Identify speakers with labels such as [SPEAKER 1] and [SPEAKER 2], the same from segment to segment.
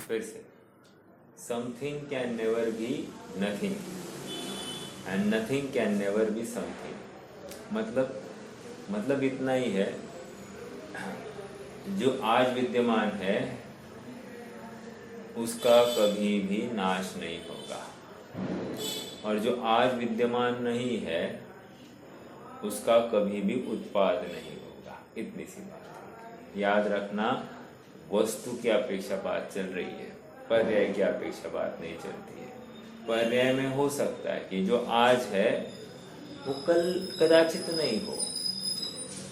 [SPEAKER 1] फिर से, something can never be nothing and nothing can never be something. मतलब इतना ही है, जो आज विद्यमान है उसका कभी भी नाश नहीं होगा, और जो आज विद्यमान नहीं है उसका कभी भी उत्पाद नहीं होगा। इतनी सी बात है। याद रखना, वस्तु की अपेक्षा बात चल रही है, पर्याय की अपेक्षा बात नहीं चलती है। पर्याय में हो सकता है कि जो आज है वो कल कदाचित नहीं हो,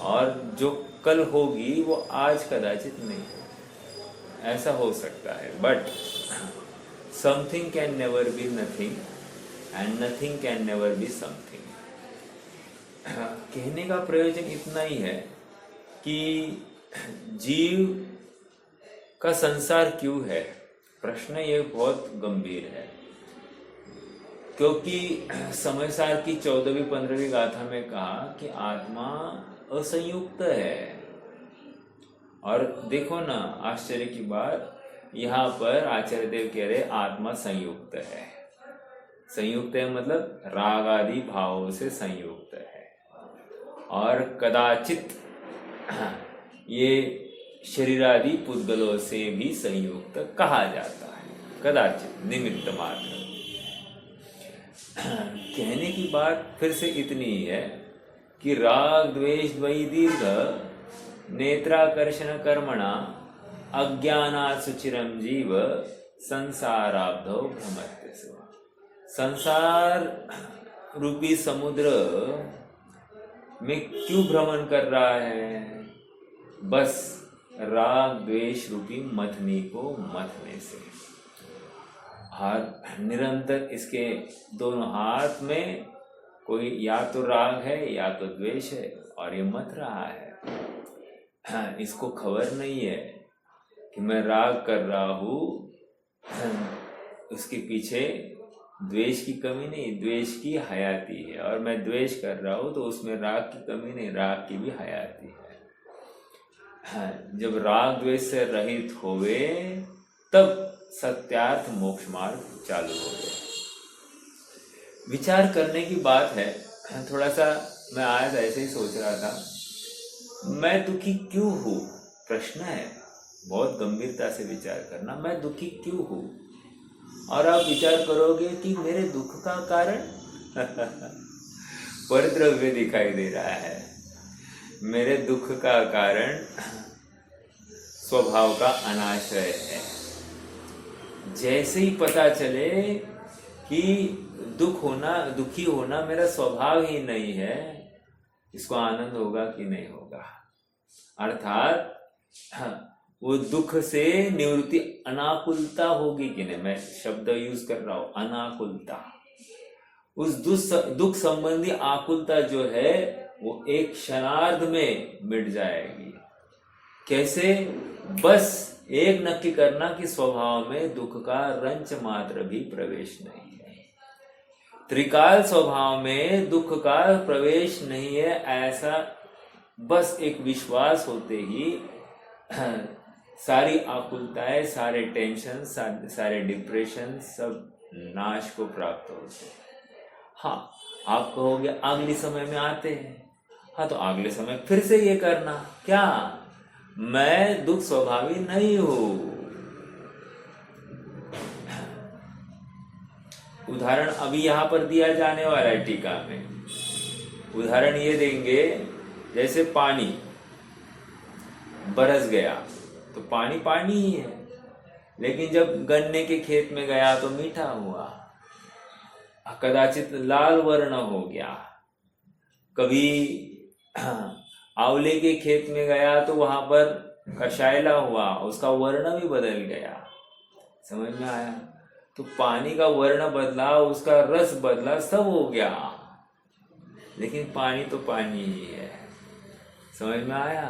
[SPEAKER 1] और जो कल होगी वो आज कदाचित नहीं हो, ऐसा हो सकता है। But something can never be nothing and nothing can never be something. कहने का प्रयोजन इतना ही है कि जीव का संसार क्यों है, प्रश्न ये बहुत गंभीर है। क्योंकि समय सार की 14वीं 15वीं गाथा में कहा कि आत्मा असंयुक्त है। और देखो ना, आश्चर्य की बात, यहाँ पर आचार्य देव कह रहे आत्मा संयुक्त है। संयुक्त है मतलब राग आदि भावों से संयुक्त है, और कदाचित ये शरीर आदि पुद्गलों से भी संयुक्त कहा जाता है, कदाचित, निमित्त मात्र। कहने की बात फिर से इतनी ही है कि राग द्वेष द्वयी दीर्घ नेत्राकर्षण कर्मणा अज्ञानात् सुचिरम जीव संसाराब्धौ भ्रमते स्व। संसार रूपी समुद्र में क्यों भ्रमण कर रहा है? बस राग द्वेष रूपी मथनी को मथने से। और निरंतर इसके दोनों हाथ में कोई या तो राग है या तो द्वेष है, और ये मथ रहा है। इसको खबर नहीं है कि मैं राग कर रहा हूँ, उसके पीछे द्वेष की कमी नहीं, द्वेष की हयाती है, और मैं द्वेष कर रहा हूँ तो उसमें राग की कमी नहीं, राग की भी हयाती है। जब राग द्वेष से रहित होवे तब सत्यार्थ मोक्ष मार्ग चालू हो गया। विचार करने की बात है। थोड़ा सा मैं आज ऐसे ही सोच रहा था, मैं दुखी क्यों हूँ, प्रश्न है। बहुत गंभीरता से विचार करना, मैं दुखी क्यों हूँ। और आप विचार करोगे कि मेरे दुख का कारण परद्रव्य दिखाई दे रहा है। मेरे दुख का कारण स्वभाव का अनाश्रय है। जैसे ही पता चले कि दुखी होना मेरा स्वभाव ही नहीं है, इसको आनंद होगा कि नहीं होगा। अर्थात वो दुख से निवृत्ति, अनाकुलता होगी कि नहीं। मैं शब्द यूज कर रहा हूं, अनाकुलता। उस दुख संबंधी आकुलता जो है वो एक क्षणार्ध में मिट जाएगी। कैसे? बस एक नक्की करना कि स्वभाव में दुख का रंच मात्र भी प्रवेश नहीं है। त्रिकाल स्वभाव में दुख का प्रवेश नहीं है, ऐसा बस एक विश्वास होते ही सारी आकुलताएं, सारे टेंशन, सारे डिप्रेशन सब नाश को प्राप्त होते हैं। हाँ, आप कहोगे अगले समय में आते हैं। हाँ, तो अगले समय फिर से ये करना। क्या? मैं दुख स्वभावी नहीं हूं। उदाहरण अभी यहां पर दिया जाने वाला है टीका में। उदाहरण ये देंगे, जैसे पानी बरस गया तो पानी पानी ही है, लेकिन जब गन्ने के खेत में गया तो मीठा हुआ, कदाचित लाल वर्ण हो गया। कभी आंवले के खेत में गया तो वहां पर कशायला हुआ, उसका वर्ण भी बदल गया। समझ में आया? तो पानी का वर्ण बदला, उसका रस बदला, सब हो गया, लेकिन पानी तो पानी ही है। समझ में आया?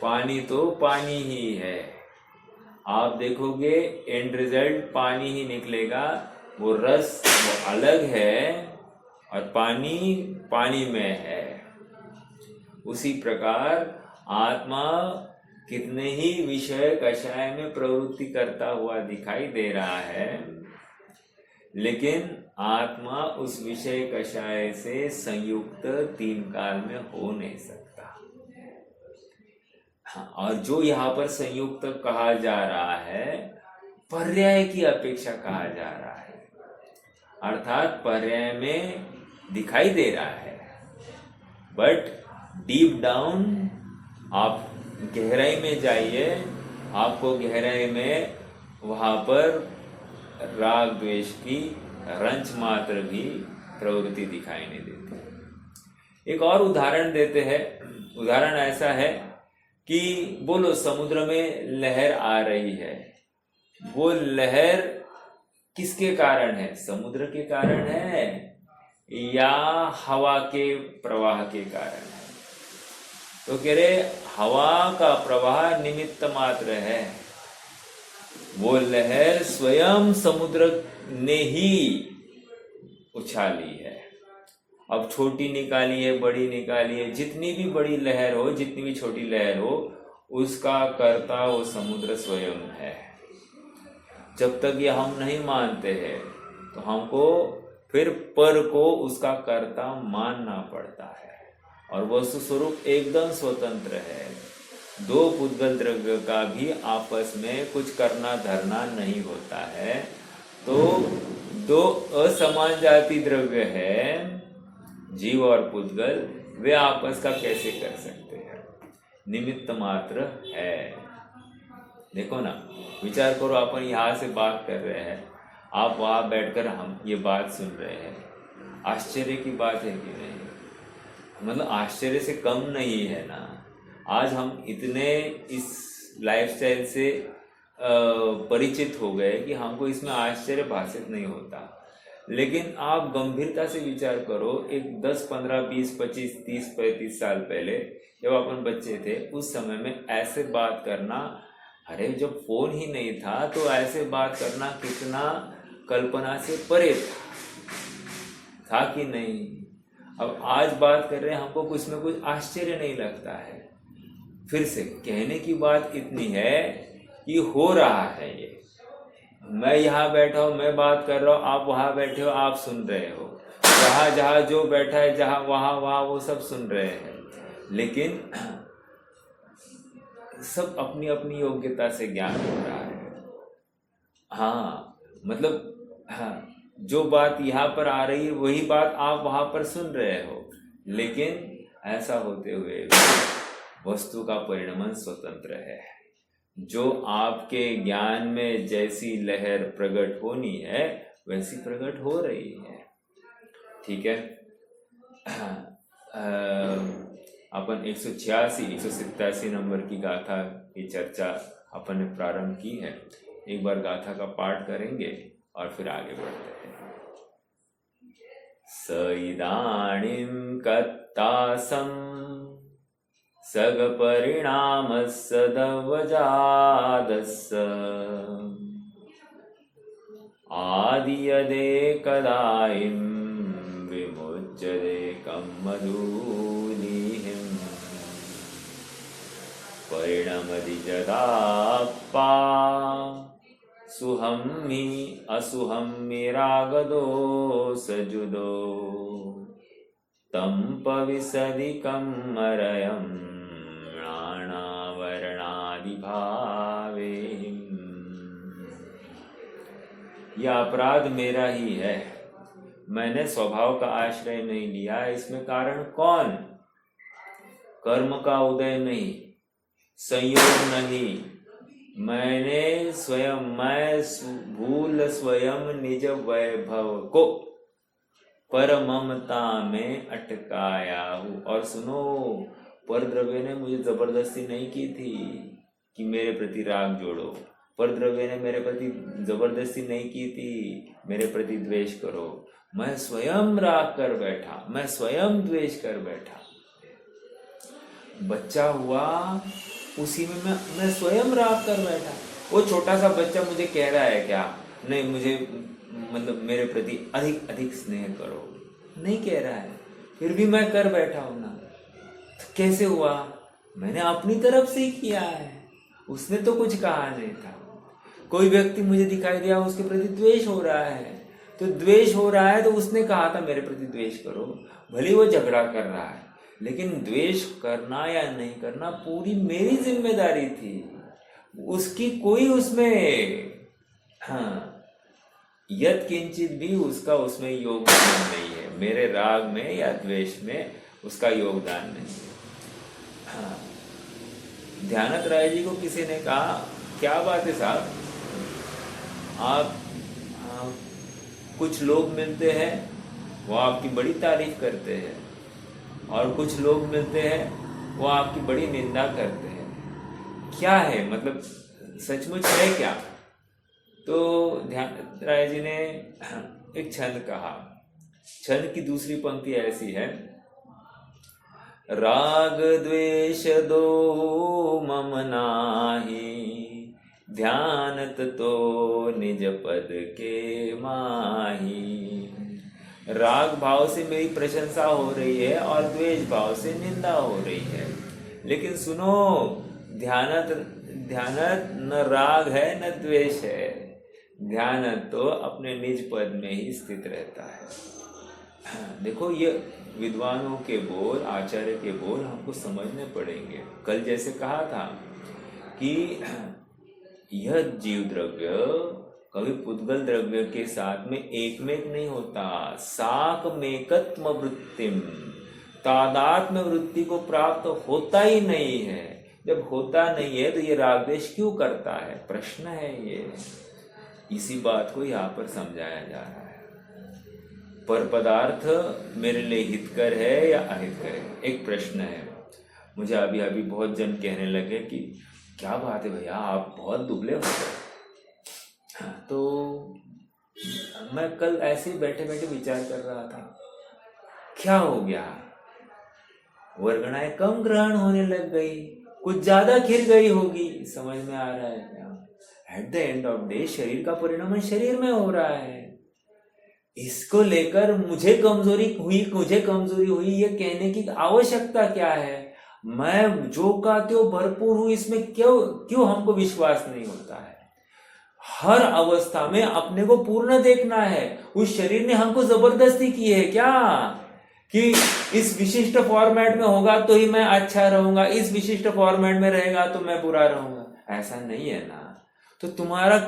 [SPEAKER 1] पानी तो पानी ही है। आप देखोगे एंड रिजल्ट पानी ही निकलेगा। वो रस वो अलग है और पानी पानी में है। उसी प्रकार आत्मा कितने ही विषय कषाय में प्रवृत्ति करता हुआ दिखाई दे रहा है, लेकिन आत्मा उस विषय कषाय से संयुक्त तीन काल में हो नहीं सकता। हाँ, और जो यहाँ पर संयुक्त कहा जा रहा है पर्याय की अपेक्षा कहा जा रहा है, अर्थात पर्याय में दिखाई दे रहा है, बट डीप डाउन आप गहराई में जाइए, आपको गहराई में वहां पर राग द्वेष की रंच मात्र भी प्रवृत्ति दिखाई नहीं देती। एक और उदाहरण देते हैं। उदाहरण ऐसा है कि बोलो समुद्र में लहर आ रही है, वो लहर किसके कारण है? समुद्र के कारण है या हवा के प्रवाह के कारण है? तो कह रहे हवा का प्रवाह निमित्त मात्र है, वो लहर स्वयं समुद्र ने ही उछाली है। अब छोटी निकाली है, बड़ी निकाली है, जितनी भी बड़ी लहर हो, जितनी भी छोटी लहर हो, उसका कर्ता वो समुद्र स्वयं है। जब तक ये हम नहीं मानते हैं तो हमको फिर पर को उसका कर्ता मानना पड़ता है, और वस्तु स्वरूप एकदम स्वतंत्र है। दो पुद्गल द्रव्य का भी आपस में कुछ करना धरना नहीं होता है, तो दो असमान जाति द्रव्य है, जीव और पुद्गल, वे आपस का कैसे कर सकते हैं? निमित्त मात्र है। देखो ना, विचार करो, अपन यहाँ से बात कर रहे हैं, आप वहां बैठकर हम ये बात सुन रहे हैं, आश्चर्य की बात है कि नहीं? मतलब आश्चर्य से कम नहीं है ना। आज हम इतने इस लाइफस्टाइल से परिचित हो गए कि हमको इसमें आश्चर्य भाषित नहीं होता। लेकिन आप गंभीरता से विचार करो, एक 10, 15, 20, 25, 30, 35 साल पहले जब अपन बच्चे थे, उस समय में ऐसे बात करना, अरे जब फोन ही नहीं था तो ऐसे बात करना कितना कल्पना से परे था कि नहीं? अब आज बात कर रहे हैं, हमको कुछ में कुछ आश्चर्य नहीं लगता है। फिर से कहने की बात इतनी है कि हो रहा है ये। मैं यहाँ बैठा हूँ, मैं बात कर रहा हूँ, आप वहां बैठे हो, आप सुन रहे हो, जहाँ जहाँ जो बैठा है, जहाँ वहां वो सब सुन रहे हैं, लेकिन सब अपनी अपनी योग्यता से ज्ञान हो रहा है। हाँ, मतलब हाँ, जो बात यहाँ पर आ रही है वही बात आप वहां पर सुन रहे हो, लेकिन ऐसा होते हुए वस्तु का परिणमन स्वतंत्र है। जो आपके ज्ञान में जैसी लहर प्रकट होनी है वैसी प्रकट हो रही है। ठीक है। अपन 186, 187 नंबर की गाथा की चर्चा अपन ने प्रारंभ की है। एक बार गाथा का पाठ करेंगे और फिर आगे बढ़ते हैं। स इदानीं कत्तासं सग परिणामस्सदवजादस्य आदियदेकदायिं विमुच्यदेकं मधुनिहिं परिणमदिजदाप्पा सुहं हि असुहं मिरागदोषजुदो तं पविसदिकं मरयं नानावर्णादिभावे। यह अपराध मेरा ही है, मैंने स्वभाव का आश्रय नहीं लिया। इसमें कारण कौन? कर्म का उदय नहीं, संयोग नहीं, मैंने स्वयं, मैं भूल स्वयं निज वैभव को पर ममता में अटकाया हूँ। और सुनो, पर द्रव्य ने मुझे जबरदस्ती नहीं की थी कि मेरे प्रति राग जोड़ो, पर द्रव्य ने मेरे प्रति जबरदस्ती नहीं की थी मेरे प्रति द्वेष करो। मैं स्वयं राग कर बैठा, मैं स्वयं द्वेष कर बैठा। बच्चा हुआ उसी में मैं स्वयं राग कर बैठा। वो छोटा सा बच्चा मुझे कह रहा है क्या? नहीं, मुझे मतलब मेरे प्रति अधिक अधिक स्नेह करो, नहीं कह रहा है, फिर भी मैं कर बैठा हूं ना। तो कैसे हुआ? मैंने अपनी तरफ से ही किया है, उसने तो कुछ कहा नहीं था। कोई व्यक्ति मुझे दिखाई दिया, उसके प्रति द्वेष हो रहा है, तो द्वेष हो रहा है तो उसने कहा था मेरे प्रति द्वेष करो, भले वो झगड़ा कर रहा है, लेकिन द्वेष करना या नहीं करना पूरी मेरी जिम्मेदारी थी, उसकी कोई उसमें यत किंचित भी उसका उसमें योगदान नहीं है, मेरे राग में या द्वेष में उसका योगदान नहीं है। ध्यानत राय जी को किसी ने कहा, क्या बात है साहब, आप कुछ लोग मिलते हैं वो आपकी बड़ी तारीफ करते हैं, और कुछ लोग मिलते हैं वो आपकी बड़ी निंदा करते हैं, क्या है, मतलब सचमुच है क्या? तो ध्यान राय जी ने एक छंद कहा। छंद की दूसरी पंक्ति ऐसी है, राग द्वेष दो मम नाही, ध्यानत तो निज पद के माही। राग भाव से मेरी प्रशंसा हो रही है और द्वेष भाव से निंदा हो रही है, लेकिन सुनो, ध्यानत न राग है न द्वेष है, ध्यानत तो अपने निज पद में ही स्थित रहता है। देखो, ये विद्वानों के बोल, आचार्य के बोल हमको समझने पड़ेंगे। कल जैसे कहा था कि यह जीव द्रव्य कभी पुद्गल द्रव्य के साथ में एक में एक नहीं होता, साक मेकत्म वृत्तिम, तादात्म्य वृत्ति को प्राप्त होता ही नहीं है। जब होता नहीं है तो ये राग द्वेष क्यों करता है, प्रश्न है ये। इसी बात को यहाँ पर समझाया जा रहा है। पर पदार्थ मेरे लिए हितकर है या अहितकर है, एक प्रश्न है। मुझे अभी अभी बहुत जन कहने लगे कि क्या बात है भैया, आप बहुत दुबले हो गए। तो मैं कल ऐसे ही बैठे बैठे विचार कर रहा था, क्या हो गया, वर्गणाएं कम ग्रहण होने लग गई, कुछ ज्यादा खिर गई होगी, समझ में आ रहा है क्या? At the end of day शरीर का परिणाम शरीर में हो रहा है। इसको लेकर मुझे कमजोरी हुई ये कहने की आवश्यकता क्या है? मैं जो कहते हो भरपूर हूं, इसमें क्यों हमको विश्वास नहीं होता है? हर अवस्था में अपने को पूर्ण देखना है। उस शरीर ने हमको जबरदस्ती की है क्या कि इस विशिष्ट फॉर्मेट में होगा तो ही मैं अच्छा रहूंगा, इस विशिष्ट फॉर्मेट में रहेगा तो मैं बुरा रहूंगा? ऐसा नहीं है ना। तो तुम्हारा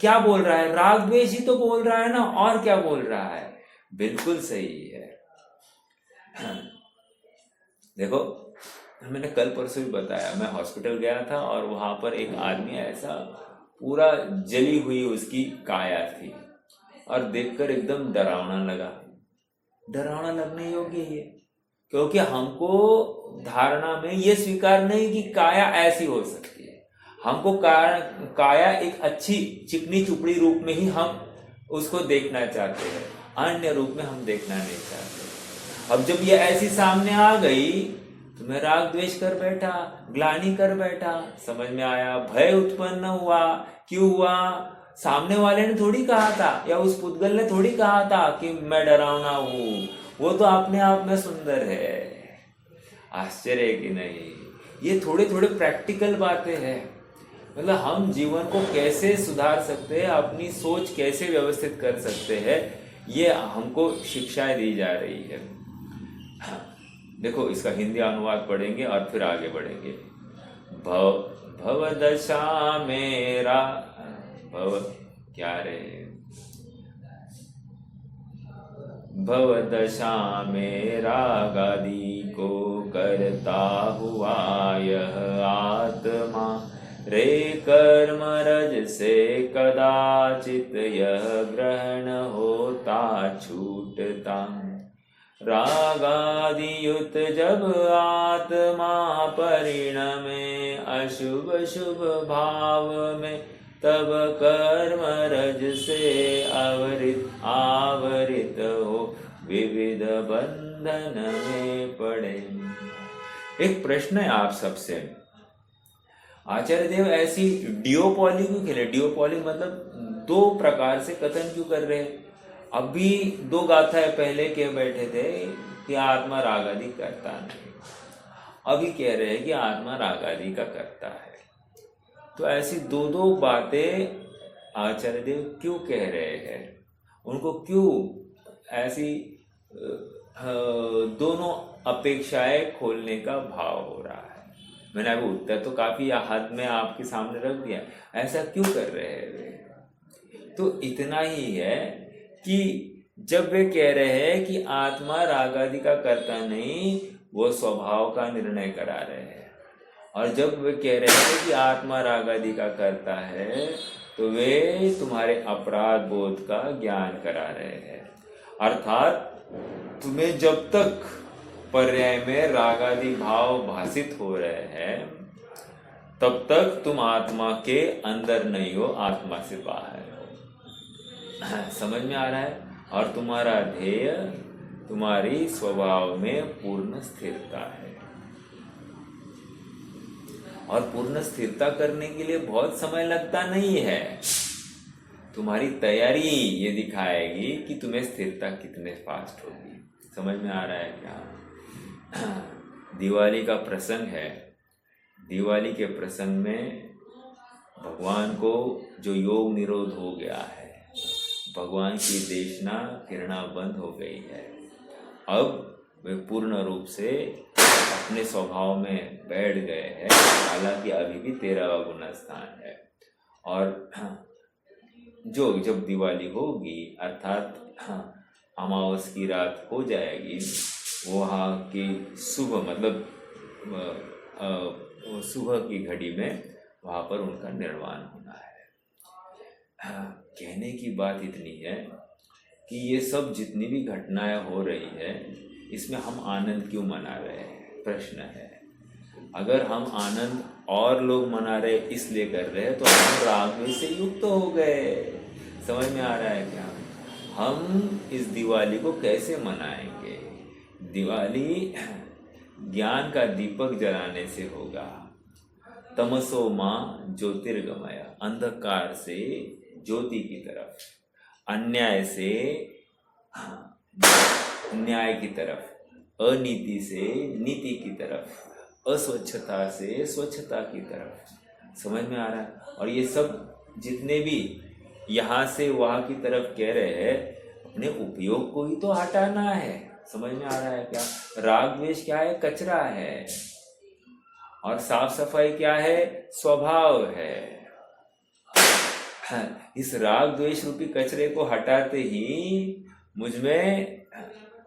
[SPEAKER 1] क्या बोल रहा है? राग द्वेष ही तो बोल रहा है ना, और क्या बोल रहा है? बिल्कुल सही है। देखो, मैंने कल परसों भी बताया, मैं हॉस्पिटल गया था और वहां पर एक आदमी ऐसा पूरा जली हुई उसकी काया थी और देखकर एकदम डरावना लगा। डरावना लगने योग्य ही है, क्योंकि हमको धारणा में ये स्वीकार नहीं कि काया ऐसी हो सकती है। हमको काया एक अच्छी चिकनी चुपड़ी रूप में ही हम उसको देखना चाहते हैं, अन्य रूप में हम देखना नहीं चाहते। अब जब ये ऐसी सामने आ गई तो मैं राग द्वेष कर बैठा, ग्लानि कर बैठा। समझ में आया, भय उत्पन्न हुआ। क्यों हुआ? सामने वाले ने थोड़ी कहा था, या उस पुद्गल ने थोड़ी कहा था कि मैं डरावना हूं, वो तो अपने आप में सुंदर है। आश्चर्य कि नहीं? ये थोड़े थोड़े प्रैक्टिकल बातें हैं। मतलब हम जीवन को कैसे सुधार सकते हैं, अपनी सोच कैसे व्यवस्थित कर सकते हैं, ये हमको शिक्षाएं दी जा रही है। देखो, इसका हिंदी अनुवाद पढ़ेंगे और फिर आगे बढ़ेंगे। भव दशा मेरा भव क्या रे भव दशा में रागादि को करता हुआ यह आत्मा रे कर्म रज से कदाचित यह ग्रहण होता छूटता। रागादि युत जब आत्मा परिणमे अशुभ शुभ भाव में, तब कर्म रज से आवरित हो विविध बंधन में पड़े। एक प्रश्न है आप सबसे, आचार्य देव ऐसी डियोपॉली क्यों खेले? डियोपॉली मतलब दो प्रकार से कथन क्यों कर रहे हैं? अभी दो गाथाएं पहले के बैठे थे कि आत्मा राग आदि करता नहीं, अभी कह रहे हैं कि आत्मा राग आदि का करता है। तो ऐसी दो दो बातें आचार्य देव क्यों कह रहे हैं, उनको क्यों ऐसी दोनों अपेक्षाएं खोलने का भाव हो रहा है? मैंने अभी उत्तर तो काफी हद में आपके सामने रख दिया, ऐसा क्यों कर रहे हैं वे? तो इतना ही है कि जब वे कह रहे हैं कि आत्मा राग आदि का करता नहीं, वो स्वभाव का निर्णय करा रहे हैं, और जब वे कह रहे हैं कि आत्मा राग आदि का करता है, तो वे तुम्हारे अपराध बोध का ज्ञान करा रहे हैं। अर्थात तुम्हें जब तक पर्याय में राग आदि भाव भासित हो रहे हैं, तब तक तुम आत्मा के अंदर नहीं हो, आत्मा से बाहर हो। समझ में आ रहा है? और तुम्हारा ध्येय तुम्हारी स्वभाव में पूर्ण स्थिरता है, और पूर्ण स्थिरता करने के लिए बहुत समय लगता नहीं है। तुम्हारी तैयारी ये दिखाएगी कि तुम्हें स्थिरता कितने फास्ट होगी। समझ में आ रहा है क्या? दिवाली का प्रसंग है। दिवाली के प्रसंग में भगवान को जो योग निरोध हो गया है, भगवान की देशना किरणा बंद हो गई है, अब वे पूर्ण रूप से अपने स्वभाव में बैठ गए हैं। हालांकि अभी भी 13वां गुण स्थान है, और जो जब दिवाली होगी अर्थात अमावस की रात हो जाएगी, वहाँ की सुबह मतलब सुबह की घड़ी में वहाँ पर उनका निर्वाण होना है। कहने की बात इतनी है कि ये सब जितनी भी घटनाएं हो रही है, इसमें हम आनंद क्यों मना रहे हैं, प्रश्न है। अगर हम आनंद और लोग मना रहे इसलिए कर रहे हैं, तो हम राग में से युक्त हो गए। समझ में आ रहा है क्या? हम इस दिवाली को कैसे मनाएंगे? दिवाली ज्ञान का दीपक जलाने से होगा। तमसो मां ज्योतिर्गमय, अंधकार से ज्योति की तरफ, अन्याय से न्याय की तरफ, अनीति से नीति की तरफ, अस्वच्छता से स्वच्छता की तरफ। समझ में आ रहा है? और ये सब जितने भी यहाँ से वहाँ की तरफ कह रहे हैं, अपने उपयोग को ही तो हटाना है। समझ में आ रहा है क्या? राग द्वेष क्या है? कचरा है। और साफ सफाई क्या है? स्वभाव है। इस राग द्वेष रूपी कचरे को हटाते ही मुझमें,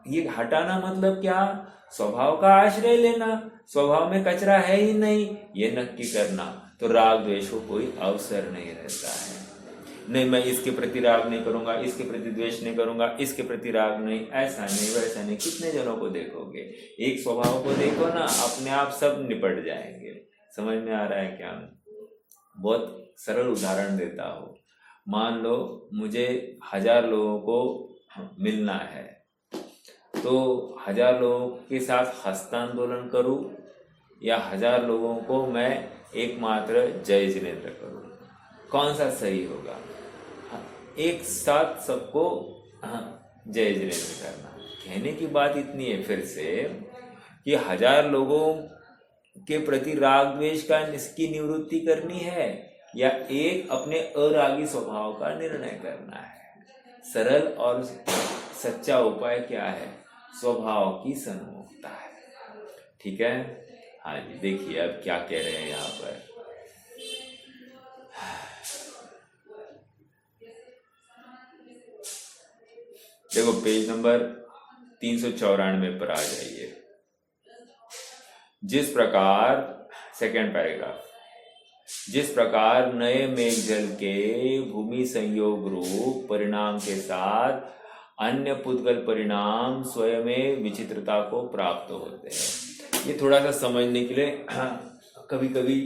[SPEAKER 1] ये हटाना मतलब क्या? स्वभाव का आश्रय लेना। स्वभाव में कचरा है ही नहीं, ये नक्की करना, तो राग द्वेष को कोई अवसर नहीं रहता है। नहीं, मैं इसके प्रति राग नहीं करूंगा, इसके प्रति द्वेष नहीं करूंगा, इसके प्रति राग नहीं, ऐसा नहीं वैसा नहीं। कितने जनों को देखोगे? एक स्वभाव को देखो ना, अपने आप सब निपट जाएंगे। समझ में आ रहा है क्या? बहुत सरल उदाहरण देता हूँ। मान लो मुझे 1000 लोगों को मिलना है, तो 1000 लोगों के साथ हस्तांदोलन करूं, या 1000 लोगों को मैं एकमात्र जय जिनेंद्र करूं? कौन सा सही होगा? एक साथ सबको जय जिनेंद्र करना। कहने की बात इतनी है फिर से कि 1000 लोगों के प्रति राग द्वेष का इसकी निवृत्ति करनी है, या एक अपने अरागी स्वभाव का निर्णय करना है। सरल और सच्चा उपाय क्या है? स्वभाव की सन्मुखता है। ठीक है? हाँ जी, देखिए अब क्या कह रहे हैं यहाँ पर। देखो पेज नंबर 394 पर आ जाइए। जिस प्रकार, सेकेंड पैराग्राफ, जिस प्रकार नए मेघ जल के भूमि संयोग रूप परिणाम के साथ अन्य पुद्गल परिणाम स्वयं विचित्रता को प्राप्त होते हैं। ये थोड़ा सा समझने के लिए कभी कभी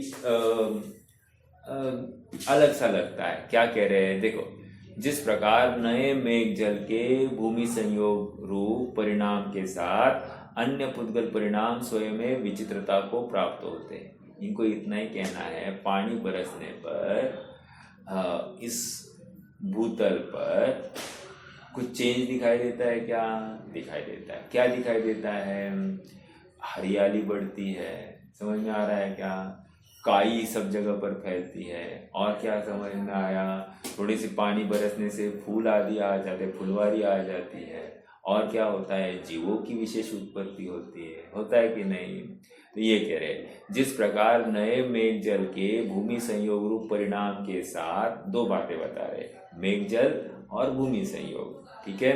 [SPEAKER 1] अलग सा लगता है। क्या कह रहे हैं? देखो, जिस प्रकार नए मेघ जल के भूमि संयोग रूप परिणाम के साथ अन्य पुद्गल परिणाम स्वयं विचित्रता को प्राप्त होते हैं, इनको इतना ही कहना है। पानी बरसने पर इस भूतल पर कुछ चेंज दिखाई देता है क्या? दिखाई देता है। क्या दिखाई देता है? हरियाली बढ़ती है, समझ में आ रहा है क्या? काई सब जगह पर फैलती है, और क्या समझ में आया? थोड़ी सी पानी बरसने से फूल आदि आ जाते, फुलवारी आ जाती है, और क्या होता है? जीवों की विशेष उत्पत्ति होती है, होता है कि नहीं? तो ये कह रहे जिस प्रकार नए मेघ जल के भूमि संयोग रूप परिणाम के साथ, दो बातें बता रहे, मेघ जल और भूमि संयोग, ठीक है?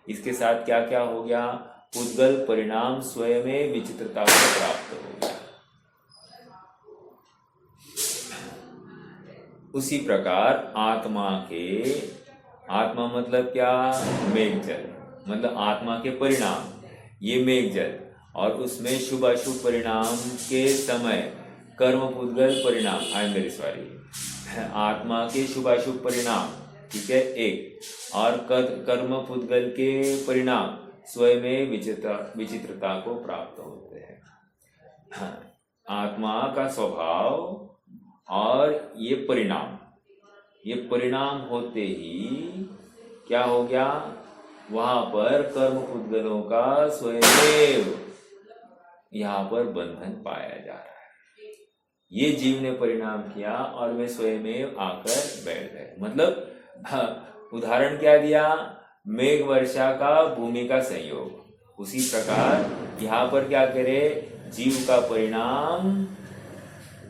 [SPEAKER 1] इसके साथ क्या क्या हो गया? पुद्गल परिणाम स्वयं विचित्रता को प्राप्त हो गया। उसी प्रकार आत्मा मतलब क्या? मेघ जल, मतलब आत्मा के परिणाम, ये मेघ जल, और उसमें शुभ अशुभ परिणाम के समय कर्म पुद्गल परिणाम, आई एम वेरी सॉरी, आत्मा के शुभ अशुभ परिणाम, ठीक है, एक, और कर्म पुद्गल के परिणाम स्वयं विचित्रता को प्राप्त होते हैं। आत्मा का स्वभाव और ये परिणाम होते ही क्या हो गया? वहां पर कर्म पुद्गलों का स्वयं यहाँ पर बंधन पाया जा रहा है। ये जीव ने परिणाम किया और वे स्वयं आकर बैठ गए। मतलब उदाहरण क्या दिया? मेघ वर्षा का भूमि का संयोग। उसी प्रकार यहाँ पर क्या करे? जीव का परिणाम,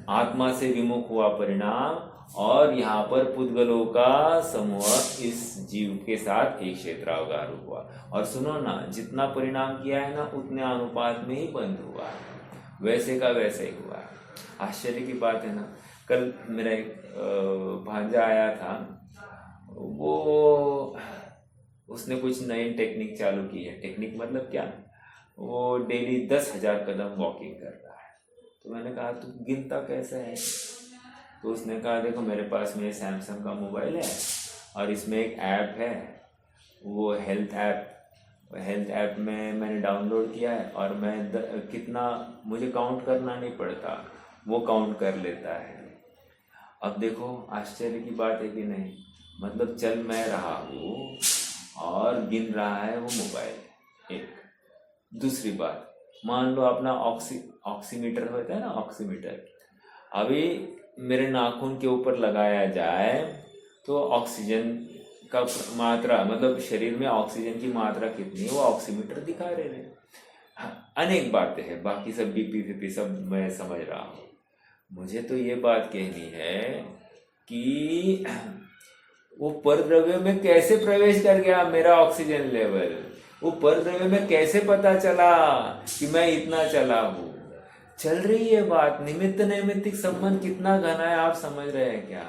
[SPEAKER 1] आत्मा से विमुख हुआ परिणाम, और यहाँ पर पुद्गलों का समूह इस जीव के साथ एक क्षेत्रावगार हुआ। और सुनो ना, जितना परिणाम किया है ना उतने अनुपात में ही बंद हुआ है, वैसे का वैसे ही हुआ है। आश्चर्य की बात है ना। कल मेरा एक भांजा आया था, वो उसने कुछ नई टेक्निक चालू की है। टेक्निक मतलब क्या? वो डेली 10,000 कदम वॉकिंग कर रहा है। तो मैंने कहा तू गिनता कैसे है? तो उसने कहा देखो मेरे पास में सैमसंग का मोबाइल है और इसमें एक ऐप है, वो हेल्थ ऐप में मैंने डाउनलोड किया है, और मैं कितना मुझे काउंट करना नहीं पड़ता, वो काउंट कर लेता है। अब देखो आश्चर्य की बात है कि नहीं? मतलब चल मैं रहा हूँ और गिन रहा है वो मोबाइल। एक दूसरी बात, मान लो अपना ऑक्सीमीटर होता है ना, ऑक्सीमीटर अभी मेरे नाखून के ऊपर लगाया जाए तो ऑक्सीजन का मात्रा, मतलब शरीर में ऑक्सीजन की मात्रा कितनी है वो ऑक्सीमीटर दिखा रहे हैं। अनेक बातें हैं, बाकी सब बीपी सब मैं समझ रहा हूँ। मुझे तो ये बात कहनी है कि वो परद्रव्य में कैसे प्रवेश कर गया मेरा ऑक्सीजन लेवल? वो परद्रव्य में कैसे पता चला कि मैं इतना चला हूँ? चल रही है बात, निमित्त नैमित्तिक संबंध कितना घना है, आप समझ रहे हैं क्या?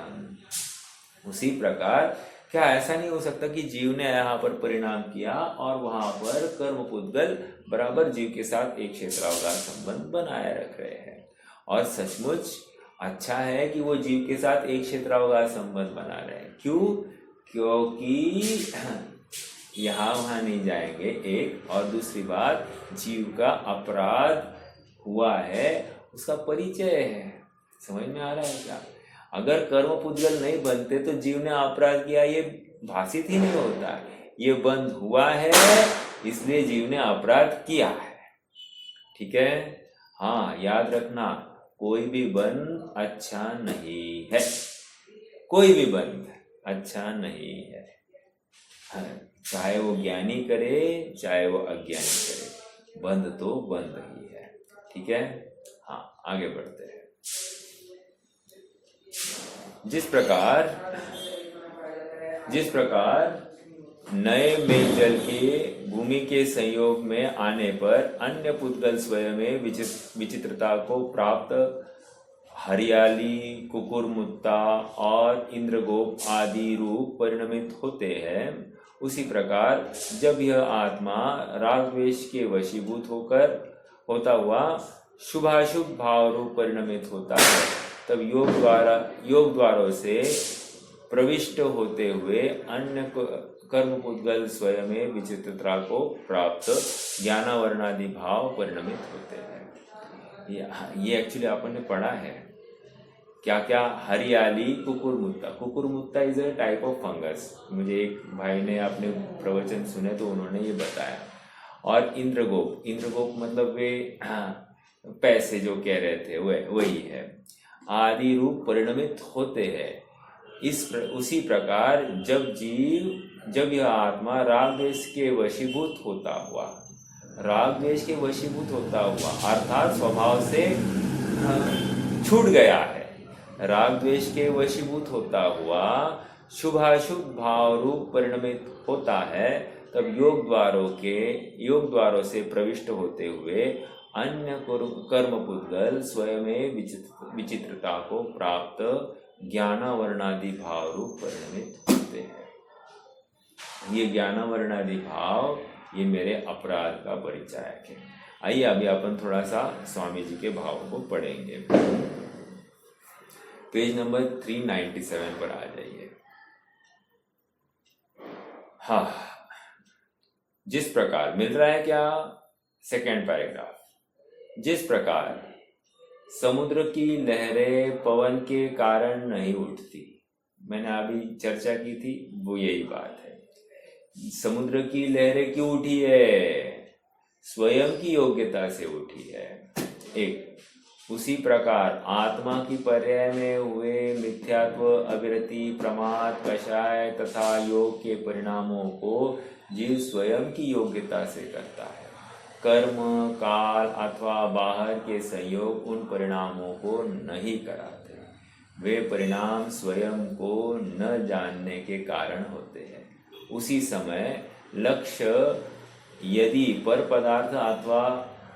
[SPEAKER 1] उसी प्रकार क्या ऐसा नहीं हो सकता कि जीव ने यहाँ पर परिणाम किया और वहां पर कर्म पुद्गल बराबर जीव के साथ एक क्षेत्रावगार संबंध बनाए रख रहे हैं? और सचमुच अच्छा है कि वो जीव के साथ एक क्षेत्रावगार संबंध बना रहे हैं। क्यों? क्योंकि यहाँ वहां नहीं जाएंगे, एक, और दूसरी बात जीव का अपराध हुआ है उसका परिचय है। समझ में आ रहा है क्या? अगर कर्म पुद्गल नहीं बनते तो जीव ने अपराध किया ये भाषित ही नहीं होता। ये बंद हुआ है इसलिए जीव ने अपराध किया है। ठीक है? हाँ, याद रखना, कोई भी बंध अच्छा नहीं है, कोई भी बंध अच्छा नहीं है। चाहे वो ज्ञानी करे चाहे वो अज्ञानी करे, बंध तो बंद ही है। ठीक है? हाँ, आगे बढ़ते हैं। जिस प्रकार नए मेघ जल के भूमि के संयोग में आने पर अन्य पुद्गल स्वयं में विचित्रता को प्राप्त हरियाली, कुकुरमुत्ता और इंद्रगोप आदि रूप परिणमित होते हैं, उसी प्रकार जब यह आत्मा राग द्वेष के वशीभूत होता हुआ शुभाशुभ भाव रूप परिणमित होता है, तब योग द्वारों से प्रविष्ट होते हुए अन्य कर्म पुद्गल स्वयं में विचित्रता को प्राप्त ज्ञानावरणादि भाव परिणमित होते हैं। ये एक्चुअली अपन ने पढ़ा है। क्या क्या? हरियाली, कुकुरमुत्ता is a type of fungus. मुझे एक भाई ने अपने प्रवचन सुने तो उन्होंने ये बताया। और इंद्रगोप मतलब वे पैसे जो कह रहे थे वही है। आदि रूप परिणमित होते हैं। उसी प्रकार जब यह आत्मा राग द्वेष के वशीभूत होता हुआ अर्थात स्वभाव से छूट गया है, राग द्वेष के वशीभूत होता हुआ शुभाशुभ भाव रूप परिणमित होता है, तब योग द्वारों से प्रविष्ट होते हुए अन्य कर्म पुद्गल स्वयं विचित्रता को प्राप्त ज्ञानावरणादि भाव रूप परिणमित होते हैं। ये ज्ञानावरणादि भाव ये मेरे अपराध का परिचायक है। आइए अभी अपन थोड़ा सा स्वामी जी के भाव को पढ़ेंगे। पेज नंबर 397 पर आ जाइए। हाँ, जिस प्रकार मिल रहा है क्या, सेकेंड पैराग्राफ। जिस प्रकार समुद्र की लहरें पवन के कारण नहीं उठती, मैंने अभी चर्चा की थी, वो यही बात है। समुद्र की लहरें क्यों उठी है? स्वयं की योग्यता से उठी है। एक उसी प्रकार आत्मा की पर्याय में हुए मिथ्यात्व, अविरति, प्रमाद, कषाय तथा योग के परिणामों को जीव स्वयं की योग्यता से करता है। कर्म, काल अथवा बाहर के संयोग उन परिणामों को नहीं कराते। वे परिणाम स्वयं को न जानने के कारण होते हैं। उसी समय लक्ष्य यदि पर पदार्थ अथवा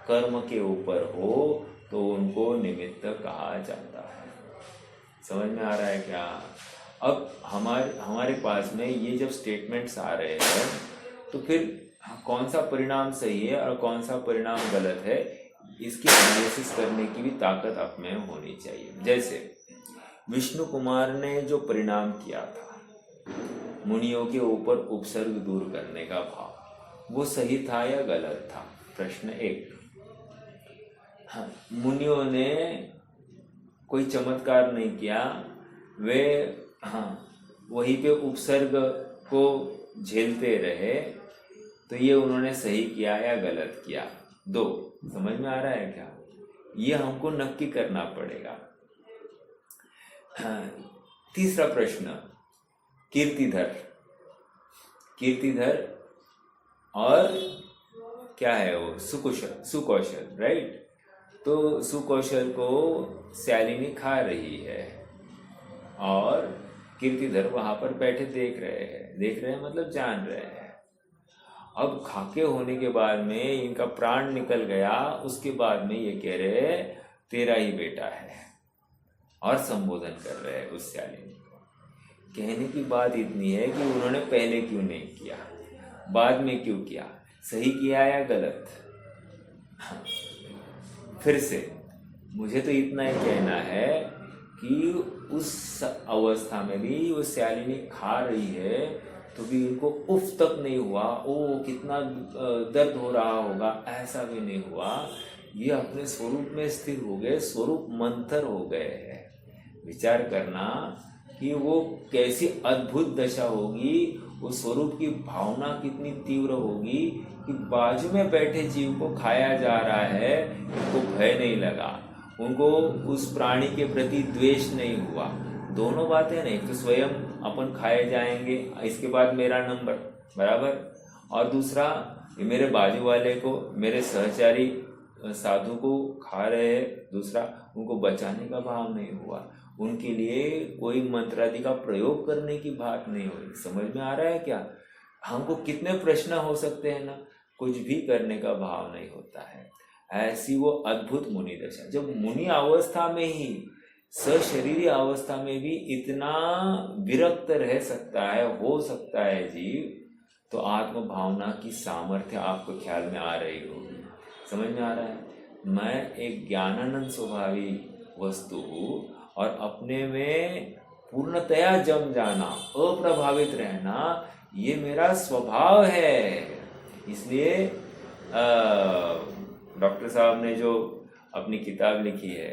[SPEAKER 1] कर्म के ऊपर हो तो उनको निमित्त कहा जाता है। समझ में आ रहा है क्या? अब हमारे पास में ये जब स्टेटमेंट्स आ रहे हैं तो फिर कौन सा परिणाम सही है और कौन सा परिणाम गलत है, इसकी एनालिसिस करने की भी ताकत आप में होनी चाहिए। जैसे विष्णु कुमार ने जो परिणाम किया था मुनियों के ऊपर उपसर्ग दूर करने का भाव, वो सही था या गलत था? प्रश्न एक। हाँ, मुनियों ने कोई चमत्कार नहीं किया, वे वहीं पे उपसर्ग को झेलते रहे, तो ये उन्होंने सही किया या गलत किया? दो। समझ में आ रहा है क्या? ये हमको नक्की करना पड़ेगा। तीसरा प्रश्न, कीर्तिधर और क्या है वो, सुकौशल, राइट? तो सुकौशल को शालिनी खा रही है और कीर्तिधर वहां पर बैठे देख रहे हैं मतलब जान रहे हैं। अब खाके होने के बाद में इनका प्राण निकल गया, उसके बाद में ये कह रहे तेरा ही बेटा है और संबोधन कर रहे हैं उस शालिनी को। कहने की बात इतनी है कि उन्होंने पहले क्यों नहीं किया, बाद में क्यों किया, सही किया या गलत? फिर से मुझे तो इतना ही कहना है कि उस अवस्था में भी वो शालिनी खा रही है तो भी इनको उफ तक नहीं हुआ, ओ कितना दर्द हो रहा होगा, ऐसा भी नहीं हुआ। ये अपने स्वरूप में स्थिर हो गए, स्वरूप मंथर हो गए हैं। विचार करना कि वो कैसी अद्भुत दशा होगी, उस स्वरूप की भावना कितनी तीव्र होगी कि बाजू में बैठे जीव को खाया जा रहा है, उनको भय नहीं लगा, उनको उस प्राणी के प्रति द्वेष नहीं हुआ। दोनों बातें नहीं, तो स्वयं अपन खाए जाएंगे, इसके बाद मेरा नंबर बराबर, और दूसरा मेरे बाजू वाले को, मेरे सहचारी साधु को खा रहे हैं, दूसरा उनको बचाने का भाव नहीं हुआ, उनके लिए कोई मंत्रादि का प्रयोग करने की बात नहीं हुई। समझ में आ रहा है क्या? हमको कितने प्रश्न हो सकते हैं ना, कुछ भी करने का भाव नहीं होता है। ऐसी वो अद्भुत मुनि दशा, जब मुनि अवस्था में ही, सशरीरी अवस्था में भी इतना विरक्त रह सकता है, हो सकता है जीव, तो आत्म भावना की सामर्थ्य आपको ख्याल में आ रही होगी। समझ में आ रहा है? मैं एक ज्ञानानंद स्वभावी वस्तु हूँ और अपने में पूर्णतया जम जाना, अप्रभावित रहना, ये मेरा स्वभाव है। इसलिए डॉक्टर साहब ने जो अपनी किताब लिखी है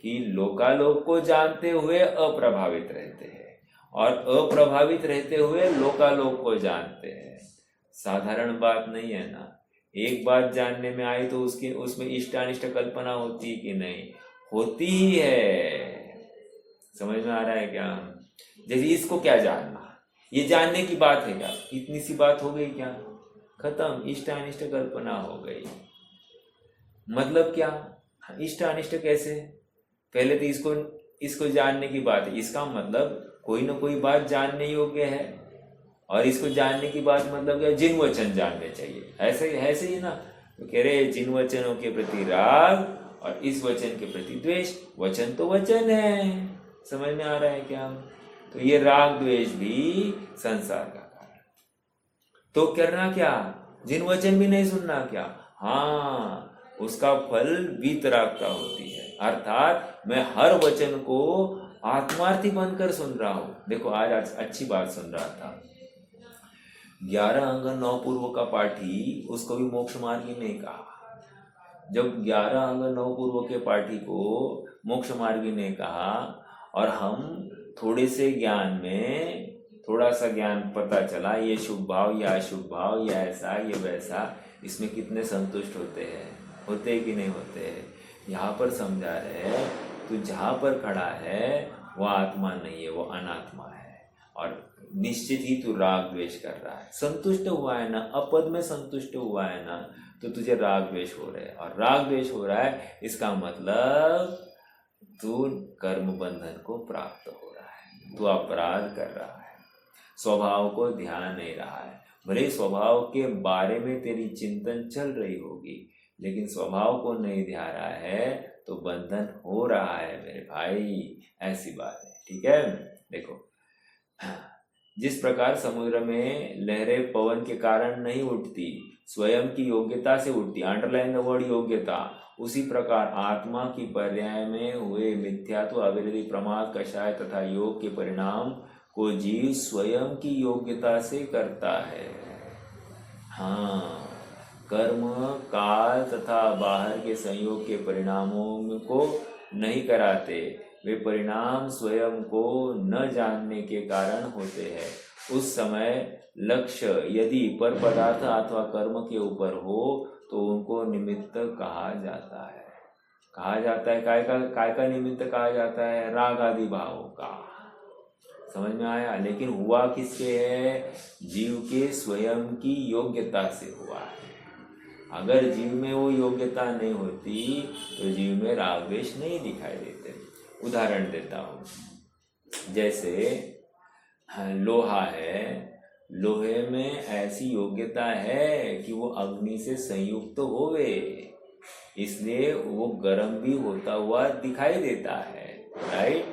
[SPEAKER 1] कि लोकालोक को जानते हुए अप्रभावित रहते हैं और अप्रभावित रहते हुए लोकालोक को जानते हैं। साधारण बात नहीं है ना। एक बात जानने में आई तो उसकी उसमें इष्ट अनिष्ट कल्पना होती है कि नहीं? होती ही है। समझ में आ रहा है क्या? जैसे इसको क्या जानना, ये जानने की बात है क्या? इतनी सी बात हो गई क्या? खत्म, इष्ट अनिष्ट कल्पना हो गई। मतलब क्या? इष्ट अनिष्ट कैसे? पहले तो इसको जानने की बात है। इसका मतलब कोई ना कोई बात जानने योग्य है, और इसको जानने की बात मतलब क्या? जिन वचन जानने चाहिए, ऐसे ही ना। तो कह रहे जिन वचनों के प्रति राग और इस वचन के प्रति द्वेष। वचन तो वचन है, समझ में आ रहा है क्या? तो ये राग द्वेष भी संसार का कारण। तो करना क्या? जिन वचन भी नहीं सुनना क्या? हाँ, उसका फल वीतरागता होती है। अर्थात मैं हर वचन को आत्मार्थी बनकर सुन रहा हूं। देखो आज अच्छी बात सुन रहा था। 11 अंग 9 पूर्व का पाठी, उसको भी मोक्ष मार्गी ने कहा। जब 11 अंग 9 पूर्व के पाठी को मोक्ष मार्गी ने कहा, और हम थोड़े से ज्ञान में थोड़ा सा ज्ञान पता चला, ये शुभ भाव या अशुभ भाव, या ऐसा ये वैसा, इसमें कितने संतुष्ट होते हैं? होते कि नहीं होते? यहाँ पर समझा रहे तो जहाँ पर खड़ा है वो आत्मा नहीं है, वो अनात्मा है। और निश्चित ही तू राग द्वेष कर रहा है। संतुष्ट हुआ है ना, अपद में संतुष्ट हुआ है ना, तो तुझे राग द्वेष हो रहे हैं। और राग द्वेष हो रहा है, इसका मतलब तू कर्म बंधन को प्राप्त हो रहा है, तू अपराध कर रहा है, स्वभाव को ध्यान नहीं रहा है। भले स्वभाव के बारे में तेरी चिंतन चल रही होगी, लेकिन स्वभाव को नहीं ध्यान रहा है तो बंधन हो रहा है मेरे भाई। ऐसी बात है, ठीक है? देखो, जिस प्रकार समुद्र में लहरें पवन के कारण नहीं उठती, स्वयं की योग्यता से उठती, अंडरलाइन द वर्ड योग्यता, उसी प्रकार आत्मा की पर्याय में हुए मिथ्यात्व, अविरति, प्रमाद, कषाय तथा योग के परिणाम को जीव स्वयं की योग्यता से करता है। हाँ, कर्म काल तथा बाहर के संयोग के परिणामों को नहीं कराते, वे परिणाम स्वयं को न जानने के कारण होते हैं। उस समय लक्ष्य यदि पर पदार्थ अथवा कर्म के ऊपर हो तो उनको निमित्त कहा जाता है। काय का निमित्त कहा जाता है? राग आदि भावों का। समझ में आया? लेकिन हुआ किससे है? जीव के स्वयं की योग्यता से हुआ है। अगर जीव में वो योग्यता नहीं होती तो जीव में राग द्वेष नहीं दिखाई देते। उदाहरण देता हूँ, जैसे लोहा है, लोहे में ऐसी योग्यता है कि वो अग्नि से संयुक्त होवे, इसलिए वो गर्म भी होता हुआ दिखाई देता है, राइट?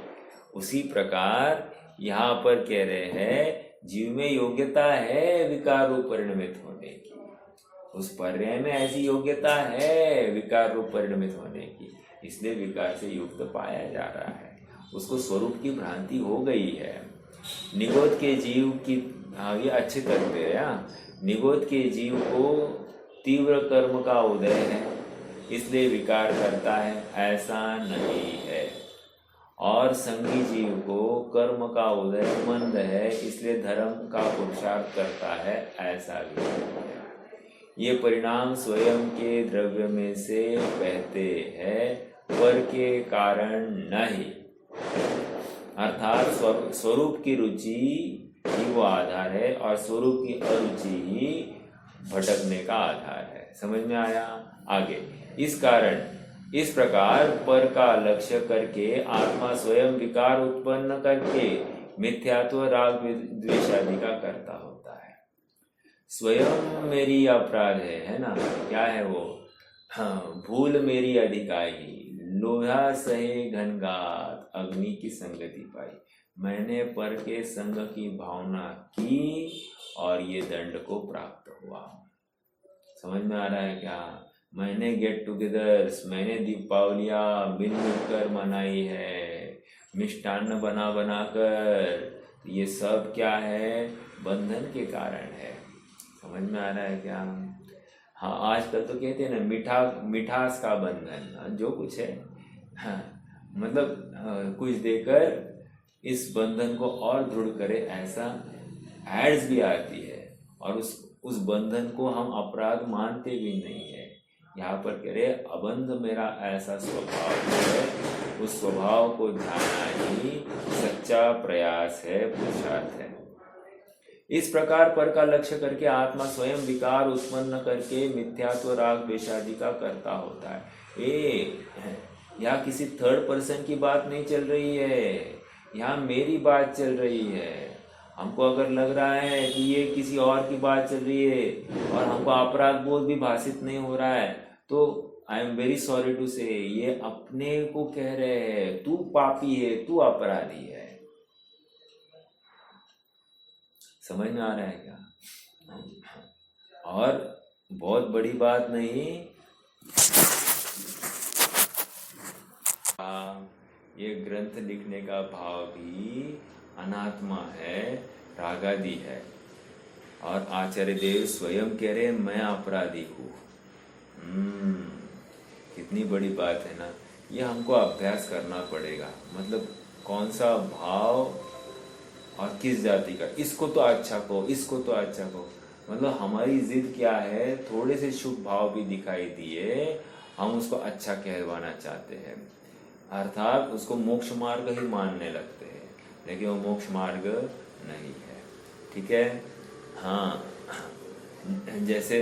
[SPEAKER 1] उसी प्रकार यहाँ पर कह रहे हैं जीव में योग्यता है विकार रूप परिणमित होने की। उस पर्याय में ऐसी योग्यता है विकार रूप परिणमित होने की, इसलिए विकार से युक्त पाया जा रहा है। उसको स्वरूप की भ्रांति हो गई है। निगोद के जीव की, हाँ ये अच्छे करते हैं, निगोद के जीव को तीव्र कर्म का उदय है इसलिए विकार करता है, ऐसा नहीं है। और संगी जीव को कर्म का उदय मंद है इसलिए धर्म का पुरुषार्थ करता है, ऐसा भी नहीं है। ये परिणाम स्वयं के द्रव्य में से बहते हैं, पर के कारण नहीं। अर्थात स्वरूप की रुचि ही वो आधार है और स्वरूप की अरुचि ही भटकने का आधार है। समझ में आया? आगे, इस कारण इस प्रकार पर का लक्ष्य करके आत्मा स्वयं विकार उत्पन्न करके मिथ्यात्व राग द्वेषादि का करता होता है। स्वयं मेरी अपराध है ना? क्या है वो? हाँ, भूल मेरी अधिकाई, लोहा सहे घनघात, अग्नि की संगति पाई। मैंने पर के संग की भावना की और ये दंड को प्राप्त हुआ। समझ में आ रहा है क्या? मैंने गेट टुगेदर्स, मैंने दीपावलियाँ मिल कर मनाई है, मिष्टान्न बना बना कर, ये सब क्या है? बंधन के कारण है। समझ में आ रहा है क्या? हाँ, आजकल तो कहते हैं ना मिठास का बंधन, जो कुछ है, हाँ, मतलब कुछ देकर इस बंधन को और दृढ़ करे, ऐसा एड्स भी आती है। और उस बंधन को हम अपराध मानते भी नहीं है। यहाँ पर कह रहे अबंध मेरा ऐसा स्वभाव है, उस स्वभाव को जानना ही सच्चा प्रयास है, पुरुषार्थ है। इस प्रकार पर का लक्ष्य करके आत्मा स्वयं विकार उत्पन्न करके मिथ्यात्व राग द्वेषादि का करता होता है। यहाँ किसी थर्ड पर्सन की बात नहीं चल रही है, यहाँ मेरी बात चल रही है। हमको अगर लग रहा है कि ये किसी और की बात चल रही है और हमको अपराध बोध भी भाषित नहीं हो रहा है, तो I am very sorry to say, ये अपने को कह रहे हैं तू पापी है, तू अपराधी है। समझ में आ रहा है क्या? और बहुत बड़ी बात नहीं, ये ग्रंथ लिखने का भाव भी अनात्मा है, रागादि है। और आचार्य देव स्वयं कह रहे मैं अपराधी हूँ। कितनी बड़ी बात है ना। ये हमको अभ्यास करना पड़ेगा, मतलब कौन सा भाव और किस जाति का, इसको तो अच्छा कहो, इसको तो अच्छा कहो। मतलब हमारी जिद क्या है, थोड़े से शुभ भाव भी दिखाई दिए हम उसको अच्छा कहवाना चाहते हैं, अर्थात उसको मोक्ष मार्ग ही मानने लगते हैं, लेकिन वो मोक्ष मार्ग नहीं है। ठीक है? हाँ, जैसे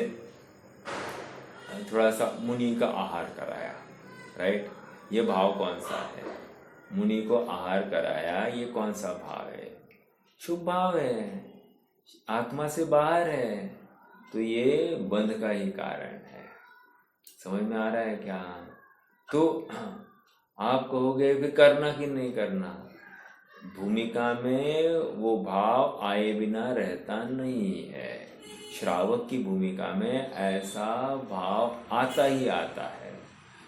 [SPEAKER 1] थोड़ा सा मुनि का आहार कराया, राइट? ये भाव कौन सा है? मुनि को आहार कराया, ये कौन सा भाव है? शुभ भाव है, आत्मा से बाहर है, तो ये बंध का ही कारण है। समझ में आ रहा है क्या? तो आप कहोगे फिर करना कि नहीं करना? भूमिका में वो भाव आए बिना रहता नहीं है। श्रावक की भूमिका में ऐसा भाव आता ही आता है,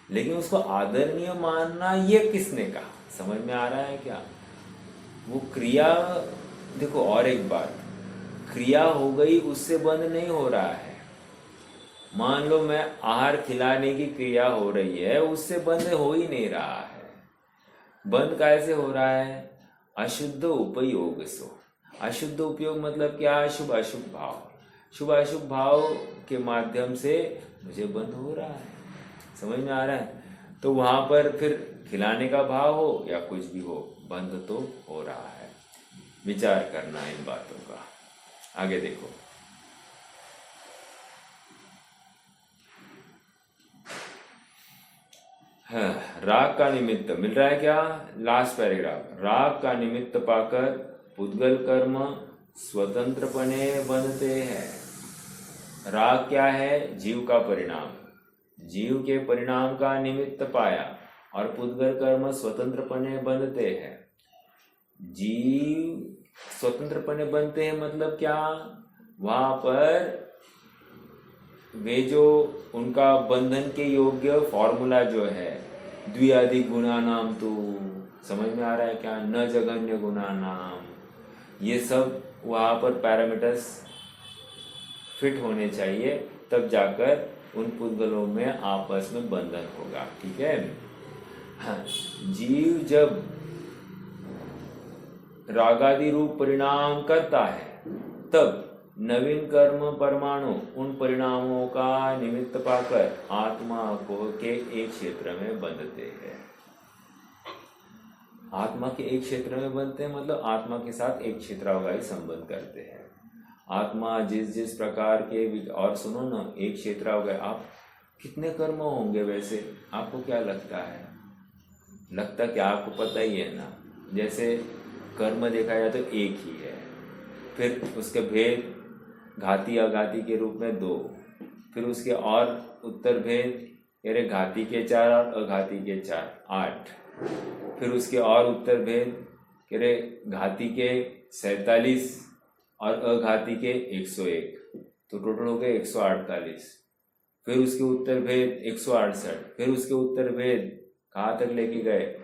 [SPEAKER 1] लेकिन उसको आदरणीय मानना ये किसने कहा? समझ में आ रहा है क्या? वो क्रिया देखो, और एक बात, क्रिया हो गई उससे बंद नहीं हो रहा है। मान लो मैं आहार खिलाने की क्रिया हो रही है, उससे बंद हो ही नहीं रहा है। बंद कैसे हो रहा है? अशुद्ध उपयोग सो। अशुद्ध उपयोग मतलब क्या? शुभ अशुभ भाव। शुभ अशुभ भाव के माध्यम से मुझे बंद हो रहा है। समझ में आ रहा है? तो वहां पर फिर खिलाने का भाव हो या कुछ भी हो, बंद तो हो रहा है। विचार करना इन बातों का। आगे देखो, राग का निमित्त मिल रहा है क्या? Last paragraph. राग का निमित्त पाकर पुद्गल कर्म स्वतंत्रपणे बनते हैं। राग क्या है? जीव का परिणाम। जीव के परिणाम का निमित्त पाया और पुद्गल कर्म स्वतंत्रपणे बनते हैं। जीव स्वतंत्रपणे बनते हैं मतलब क्या? वहां पर वे जो उनका बंधन के योग्य फॉर्मूला जो है, द्विआदि गुणा नाम, तो समझ में आ रहा है क्या? न जघन्य गुणा नाम, ये सब वहां पर पैरामीटर्स फिट होने चाहिए, तब जाकर उन पुद्गलों में आपस में बंधन होगा। ठीक है? हाँ, जीव जब रागादि रूप परिणाम करता है, तब नवीन कर्म परमाणु उन परिणामों का निमित्त पाकर आत्मा को के एक क्षेत्र में बंधते हैं। आत्मा के एक क्षेत्र में बंधते हैं मतलब आत्मा के साथ एक क्षेत्रावगाही संबंध करते हैं। आत्मा जिस जिस प्रकार के, और सुनो ना, एक क्षेत्रावगाही, आप कितने कर्म होंगे वैसे? आपको क्या लगता है? लगता क्या? आपको पता ही है ना। जैसे कर्म देखा जाए तो एक ही है, फिर उसके भेद घाती अघाती के रूप में 2, फिर उसके और उत्तर भेद, यानी घाती के 4 और अघाती के 4, 8, फिर उसके और उत्तर भेद, यानी घाती के 47 और अघाती के 101, तो टोटल हो गए 148। फिर उसके उत्तर भेद 168, फिर उसके उत्तर भेद कहाँ तक लेके गए?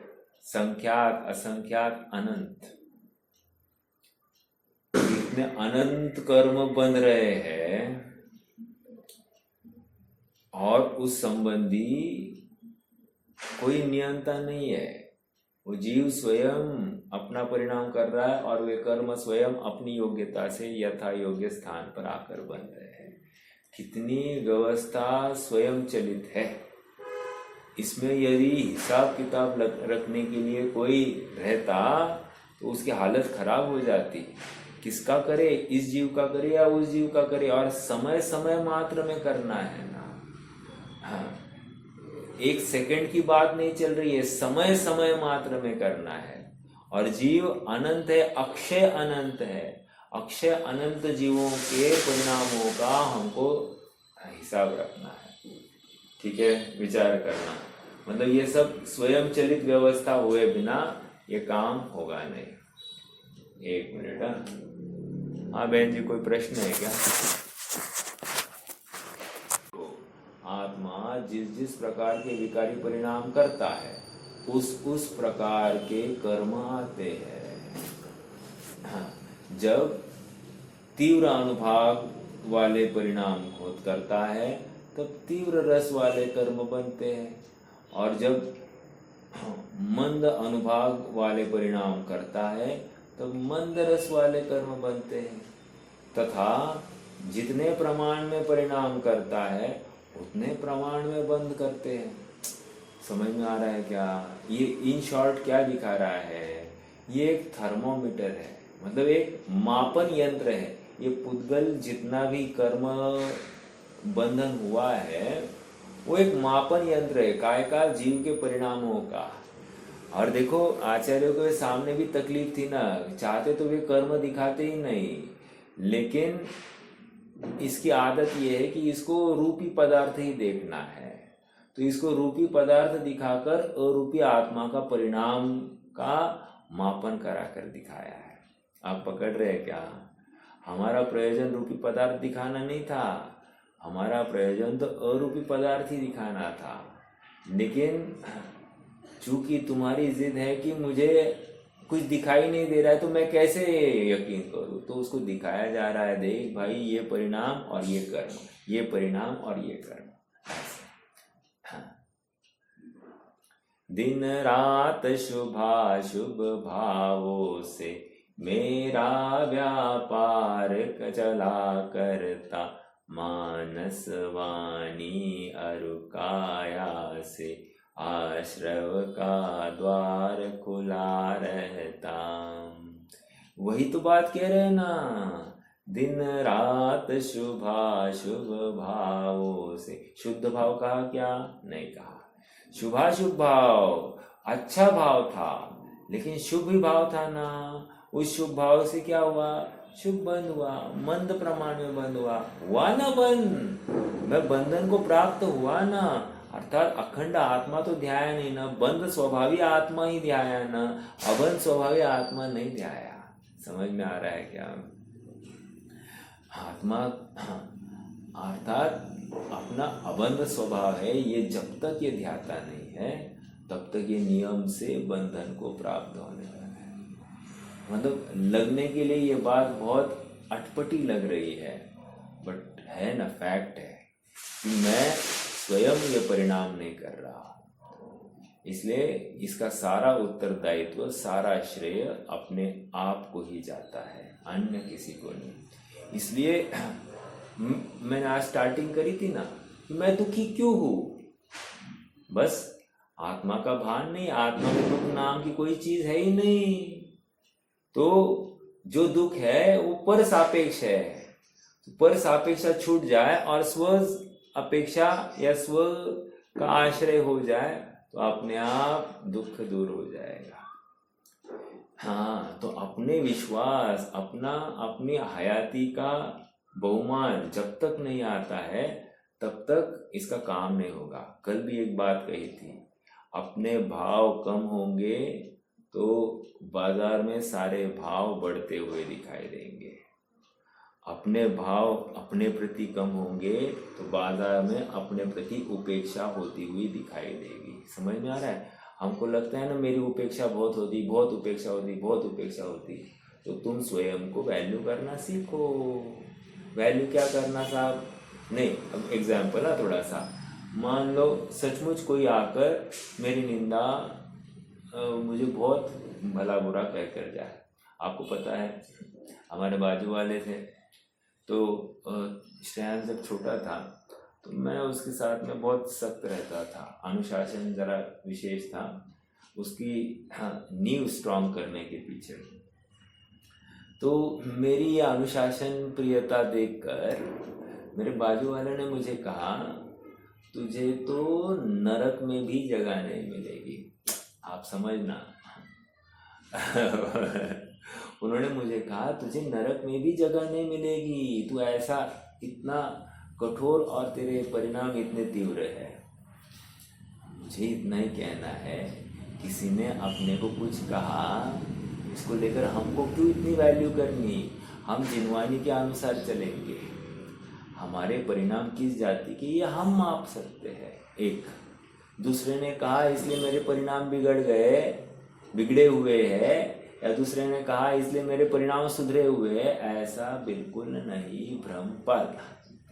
[SPEAKER 1] संख्यात, असंख्यात, अनंत। इतने अनंत कर्म बन रहे हैं और उस संबंधी कोई नियंत्रण नहीं है। वो जीव स्वयं अपना परिणाम कर रहा है और वे कर्म स्वयं अपनी योग्यता से यथा योग्य स्थान पर आकर बन रहे हैं। कितनी व्यवस्था स्वयं चलित है। इसमें यदि हिसाब किताब रखने के लिए कोई रहता तो उसकी हालत खराब हो जाती। किसका करे, इस जीव का करे या उस जीव का करे, और समय समय मात्र में करना है ना। हाँ, एक सेकंड की बात नहीं चल रही है, समय समय मात्र में करना है। और जीव अनंत है, अक्षय अनंत है। अक्षय अनंत जीवों के परिणामों का हमको हिसाब रखना है। ठीक है, विचार करना। मतलब ये सब स्वयं चलित व्यवस्था हुए बिना ये काम होगा नहीं। एक मिनट। हाँ बहन जी, कोई प्रश्न है क्या? तो आत्मा जिस जिस प्रकार के विकारी परिणाम करता है उस प्रकार के कर्म आते हैं। हाँ, जब तीव्र अनुभाग वाले परिणाम खोद करता है तब तीव्र रस वाले कर्म बनते हैं, और जब मंद अनुभाग वाले परिणाम करता है तब मंद रस वाले कर्म बनते हैं। तथा जितने प्रमाण में परिणाम करता है उतने प्रमाण में बंद करते हैं। समझ में आ रहा है क्या? ये इन शॉर्ट क्या दिखा रहा है? ये एक थर्मोमीटर है, मतलब एक मापन यंत्र है। ये पुद्गल जितना भी कर्म बंधन हुआ है वो एक मापन यंत्र है काय का, जीव के परिणामों का। और देखो आचार्यों के सामने भी तकलीफ थी ना, चाहते तो वे कर्म दिखाते ही नहीं, लेकिन इसकी आदत ये है कि इसको रूपी पदार्थ ही देखना है। तो इसको रूपी पदार्थ दिखाकर अरूपी आत्मा का परिणाम का मापन कराकर दिखाया है। आप पकड़ रहे हैं क्या? हमारा प्रयोजन रूपी पदार्थ दिखाना नहीं था, हमारा प्रयोजन तो अरूपी पदार्थ ही दिखाना था। लेकिन चूंकि तुम्हारी जिद है कि मुझे कुछ दिखाई नहीं दे रहा है तो मैं कैसे यकीन करूं, तो उसको दिखाया जा रहा है, देख भाई ये परिणाम और ये कर्म, ये परिणाम और ये कर्म। दिन रात शुभाशुभ भावों से मेरा व्यापार चला करता, मानस वाणी अरु काया से आश्रव का द्वार खुला रहता। वही तो बात कह रहे हैं ना, दिन रात शुभाशुभ भावों से। शुद्ध भाव कहा क्या? नहीं कहा। शुभाशुभ भाव अच्छा भाव था, लेकिन शुभ भी भाव था ना। उस शुभ भाव से क्या हुआ? शुभ बंद हुआ, मंद प्रमाण में बंद हुआ ना बंद, मैं बंधन को प्राप्त हुआ ना। अर्थात अखंड आत्मा तो ध्याया नहीं ना, बंद स्वभावी आत्मा ही ध्याया ना, अबंध स्वभावी आत्मा नहीं ध्याया। समझ में आ रहा है क्या? आत्मा अर्थात अपना अबंध स्वभाव है, ये जब तक ये ध्याता नहीं है तब तक ये नियम से बंधन को प्राप्त होने वाला है। मतलब लगने के लिए ये बात बहुत अटपटी लग रही है, बट है ना, फैक्ट है कि मैं स्वयं ये परिणाम नहीं कर रहा, इसलिए इसका सारा उत्तरदायित्व, सारा श्रेय अपने आप को ही जाता है, अन्य किसी को नहीं। इसलिए मैंने आज स्टार्टिंग करी थी ना, मैं दुखी क्यों हूँ? बस आत्मा का भान नहीं, आत्मा में दुख नाम की कोई चीज है ही नहीं। तो जो दुख है वो पर सापेक्ष है, पर सापेक्षा छूट जाए और स्व अपेक्षा या स्व का आश्रय हो जाए तो अपने आप दुख दूर हो जाएगा। हाँ, तो अपने विश्वास, अपनी हयाती का बहुमान जब तक नहीं आता है तब तक इसका काम नहीं होगा। कल भी एक बात कही थी, अपने भाव कम होंगे तो बाजार में सारे भाव बढ़ते हुए दिखाई देंगे, अपने भाव अपने प्रति कम होंगे तो बाजार में अपने प्रति उपेक्षा होती हुई दिखाई देगी। समझ में आ रहा है? हमको लगता है ना मेरी उपेक्षा बहुत होती, बहुत उपेक्षा होती, बहुत उपेक्षा होती, तो तुम स्वयं को वैल्यू करना सीखो। वैल्यू क्या करना साहब? नहीं, अब एग्जाम्पल है थोड़ा सा। मान लो सचमुच कोई आकर मेरी निंदा मुझे बहुत भला बुरा कह कर जाए। आपको पता है हमारे बाजू वाले थे, तो श्रेयांश जब छोटा था तो मैं उसके साथ में बहुत सख्त रहता था, अनुशासन जरा विशेष था उसकी नींव स्ट्रांग करने के पीछे। तो मेरी ये अनुशासन प्रियता देखकर मेरे बाजू वाले ने मुझे कहा तुझे तो नरक में भी जगह नहीं मिलेगी, आप समझना। उन्होंने मुझे कहा तुझे नरक में भी जगह नहीं मिलेगी, तू ऐसा इतना कठोर और तेरे परिणाम इतने तीव्र है। मुझे इतना ही कहना है, किसी ने अपने को कुछ कहा इसको लेकर हमको क्यों इतनी वैल्यू करनी। हम जिनवानी के अनुसार चलेंगे, हमारे परिणाम किस जाति के ये हम माप सकते हैं। एक दूसरे ने कहा इसलिए मेरे परिणाम बिगड़े हुए हैं, या दूसरे ने कहा इसलिए मेरे परिणाम सुधरे हुए हैं, ऐसा बिल्कुल नहीं भ्रम पर,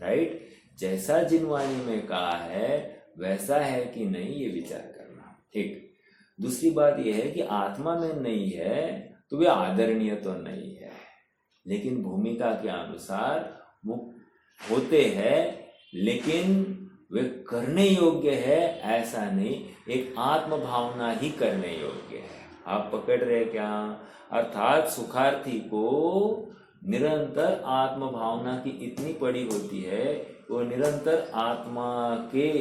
[SPEAKER 1] राइट। जैसा जिनवानी में कहा है वैसा है कि नहीं ये विचार करना। एक दूसरी बात यह है कि आत्मा में नहीं है तो वे आदरणीय तो नहीं है, लेकिन भूमिका के अनुसार वो होते हैं, लेकिन वे करने योग्य है ऐसा नहीं, एक आत्म भावना ही करने योग्य है। आप पकड़ रहे क्या? अर्थात सुखार्थी को निरंतर आत्म भावना की इतनी पड़ी होती है, वो निरंतर आत्मा के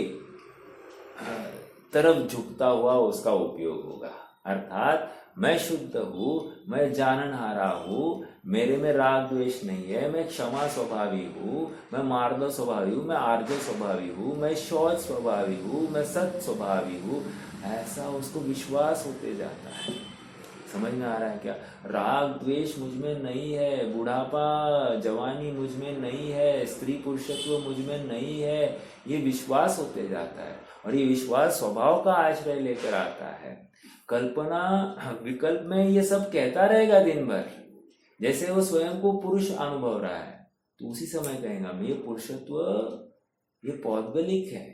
[SPEAKER 1] तरफ झुकता हुआ उसका उपयोग होगा। अर्थात मैं शुद्ध हूँ, मैं जाननहारा हूँ, मेरे में राग द्वेष नहीं है, मैं क्षमा स्वभावी हूँ, मैं मार्दव स्वभावी हूँ, मैं आर्जव स्वभावी हूँ, मैं शौच स्वभावी हूँ, मैं सत्य स्वभावी हूँ, ऐसा उसको विश्वास होते जाता है। समझ में आ रहा है क्या? राग द्वेष मुझ में नहीं है, बुढ़ापा जवानी मुझ में नहीं है, स्त्री पुरुषत्व मुझ में नहीं है, ये विश्वास होते जाता है। और ये विश्वास स्वभाव का आश्रय लेकर आता है। कल्पना विकल्प में ये सब कहता रहेगा दिन भर, जैसे वो स्वयं को पुरुष अनुभव रहा है तो उसी समय कहेगा मैं ये पुरुषत्व ये पौद्गलिक है,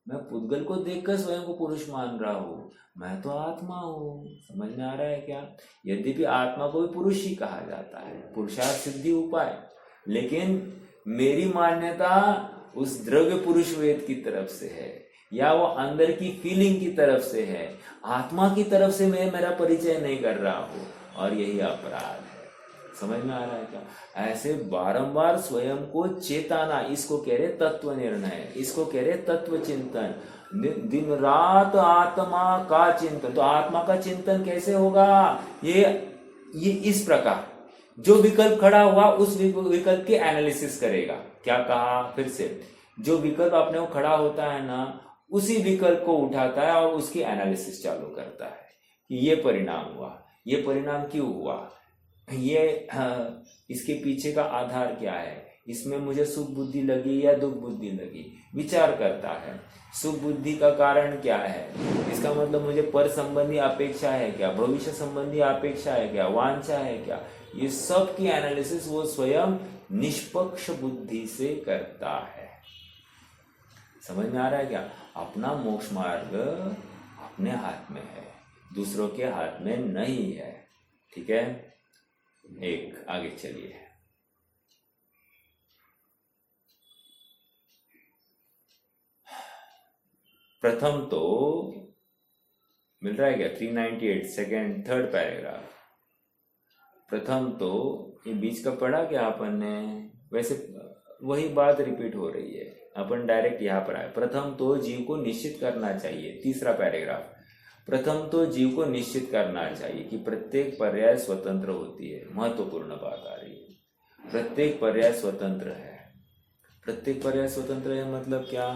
[SPEAKER 1] मैं पुद्गल को देखकर स्वयं को पुरुष मान रहा हूँ, मैं तो आत्मा हूँ। समझ में आ रहा है क्या? यद्यपि आत्मा को भी पुरुष ही कहा जाता है, पुरुषार्थ सिद्धि उपाय, लेकिन मेरी मान्यता उस द्रव्य पुरुष वेद की तरफ से है, या वो अंदर की फीलिंग की तरफ से है, आत्मा की तरफ से मैं मेरा परिचय नहीं कर रहा हूँ, और यही अपराध है। समझ में आ रहा है क्या? ऐसे बारंबार स्वयं को चेताना, इसको कह रहे तत्व निर्णय, इसको कह रहे तत्व चिंतन, दिन रात आत्मा का चिंतन। तो आत्मा का चिंतन कैसे होगा? ये इस प्रकार, जो विकल्प खड़ा हुआ उस विकल्प की एनालिसिस करेगा। क्या कहा फिर से? जो विकल्प अपने को खड़ा होता है ना, उसी विकल्प को उठाता है और उसकी एनालिसिस चालू करता है कि ये परिणाम हुआ, ये परिणाम क्यों हुआ, ये इसके पीछे का आधार क्या है, इसमें मुझे सुख बुद्धि लगी या दुख बुद्धि लगी, विचार करता है। सुख बुद्धि का कारण क्या है, इसका मतलब मुझे पर संबंधी अपेक्षा है क्या, भविष्य संबंधी अपेक्षा है क्या, वांछा है क्या, ये सब की एनालिसिस वो स्वयं निष्पक्ष बुद्धि से करता है। समझ में आ रहा है क्या? अपना मोक्ष मार्ग अपने हाथ में है, दूसरों के हाथ में नहीं है। ठीक है, एक आगे चलिए। प्रथम तो मिल रहा है क्या? 398 सेकेंड थर्ड पैराग्राफ। प्रथम तो ये बीच का पढ़ा क्या अपन ने? वैसे वही बात रिपीट हो रही है, अपन डायरेक्ट यहाँ पर आए। प्रथम तो जीव को निश्चित करना चाहिए, तीसरा पैराग्राफ। प्रथम तो जीव को निश्चित करना चाहिए कि प्रत्येक पर्याय स्वतंत्र होती है। महत्वपूर्ण बात आ रही है, प्रत्येक पर्याय स्वतंत्र है। प्रत्येक पर्याय स्वतंत्र है मतलब क्या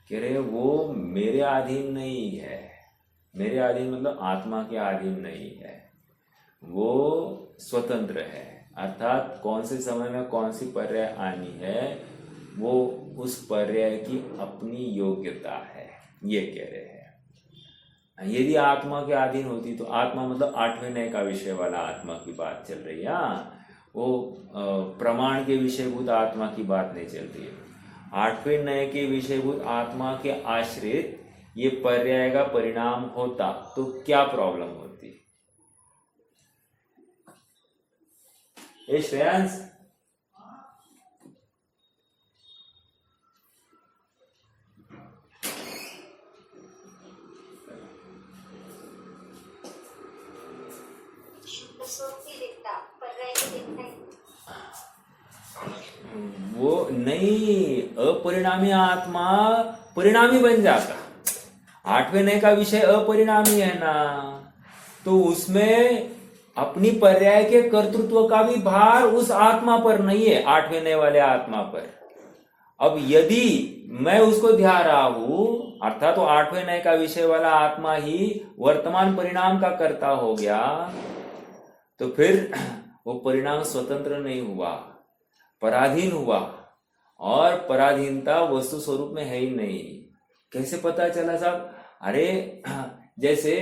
[SPEAKER 1] कह रहे हैं? वो मेरे अधीन नहीं है, मेरे अधीन मतलब आत्मा के अधीन नहीं है, वो स्वतंत्र है। अर्थात कौन से समय में कौन सी पर्याय आनी है वो उस पर्याय की अपनी योग्यता है, ये कह रहे हैं। यदि आत्मा के अधीन होती तो, आत्मा मतलब आठवें नय का विषय वाला आत्मा की बात चल रही है, वो प्रमाण के विषयभूत आत्मा की बात नहीं चल रही है। आठवें नय के विषयभूत आत्मा के आश्रित ये पर्याय का परिणाम होता तो क्या प्रॉब्लम होती? श्रेयांश
[SPEAKER 2] स्वरूप ही दिखता, पर्याय तो दिखता ही।
[SPEAKER 1] वो नहीं, अपरिणामी आत्मा परिणामी बन जाता। आठवें नए का विषय अपरिणामी है ना, तो उसमें अपनी पर्याय के कर्तृत्व का भी भार उस आत्मा पर नहीं है, आठवें नए वाले आत्मा पर। अब यदि मैं उसको ध्यान रहा हूं, अर्थात तो आठवें नए का विषय वाला आत्मा ही वर्तमान परिणाम का कर्ता हो गया, तो फिर वो परिणाम स्वतंत्र नहीं हुआ, पराधीन हुआ। और पराधीनता वस्तु स्वरूप में है ही नहीं। कैसे पता चला साहब? अरे जैसे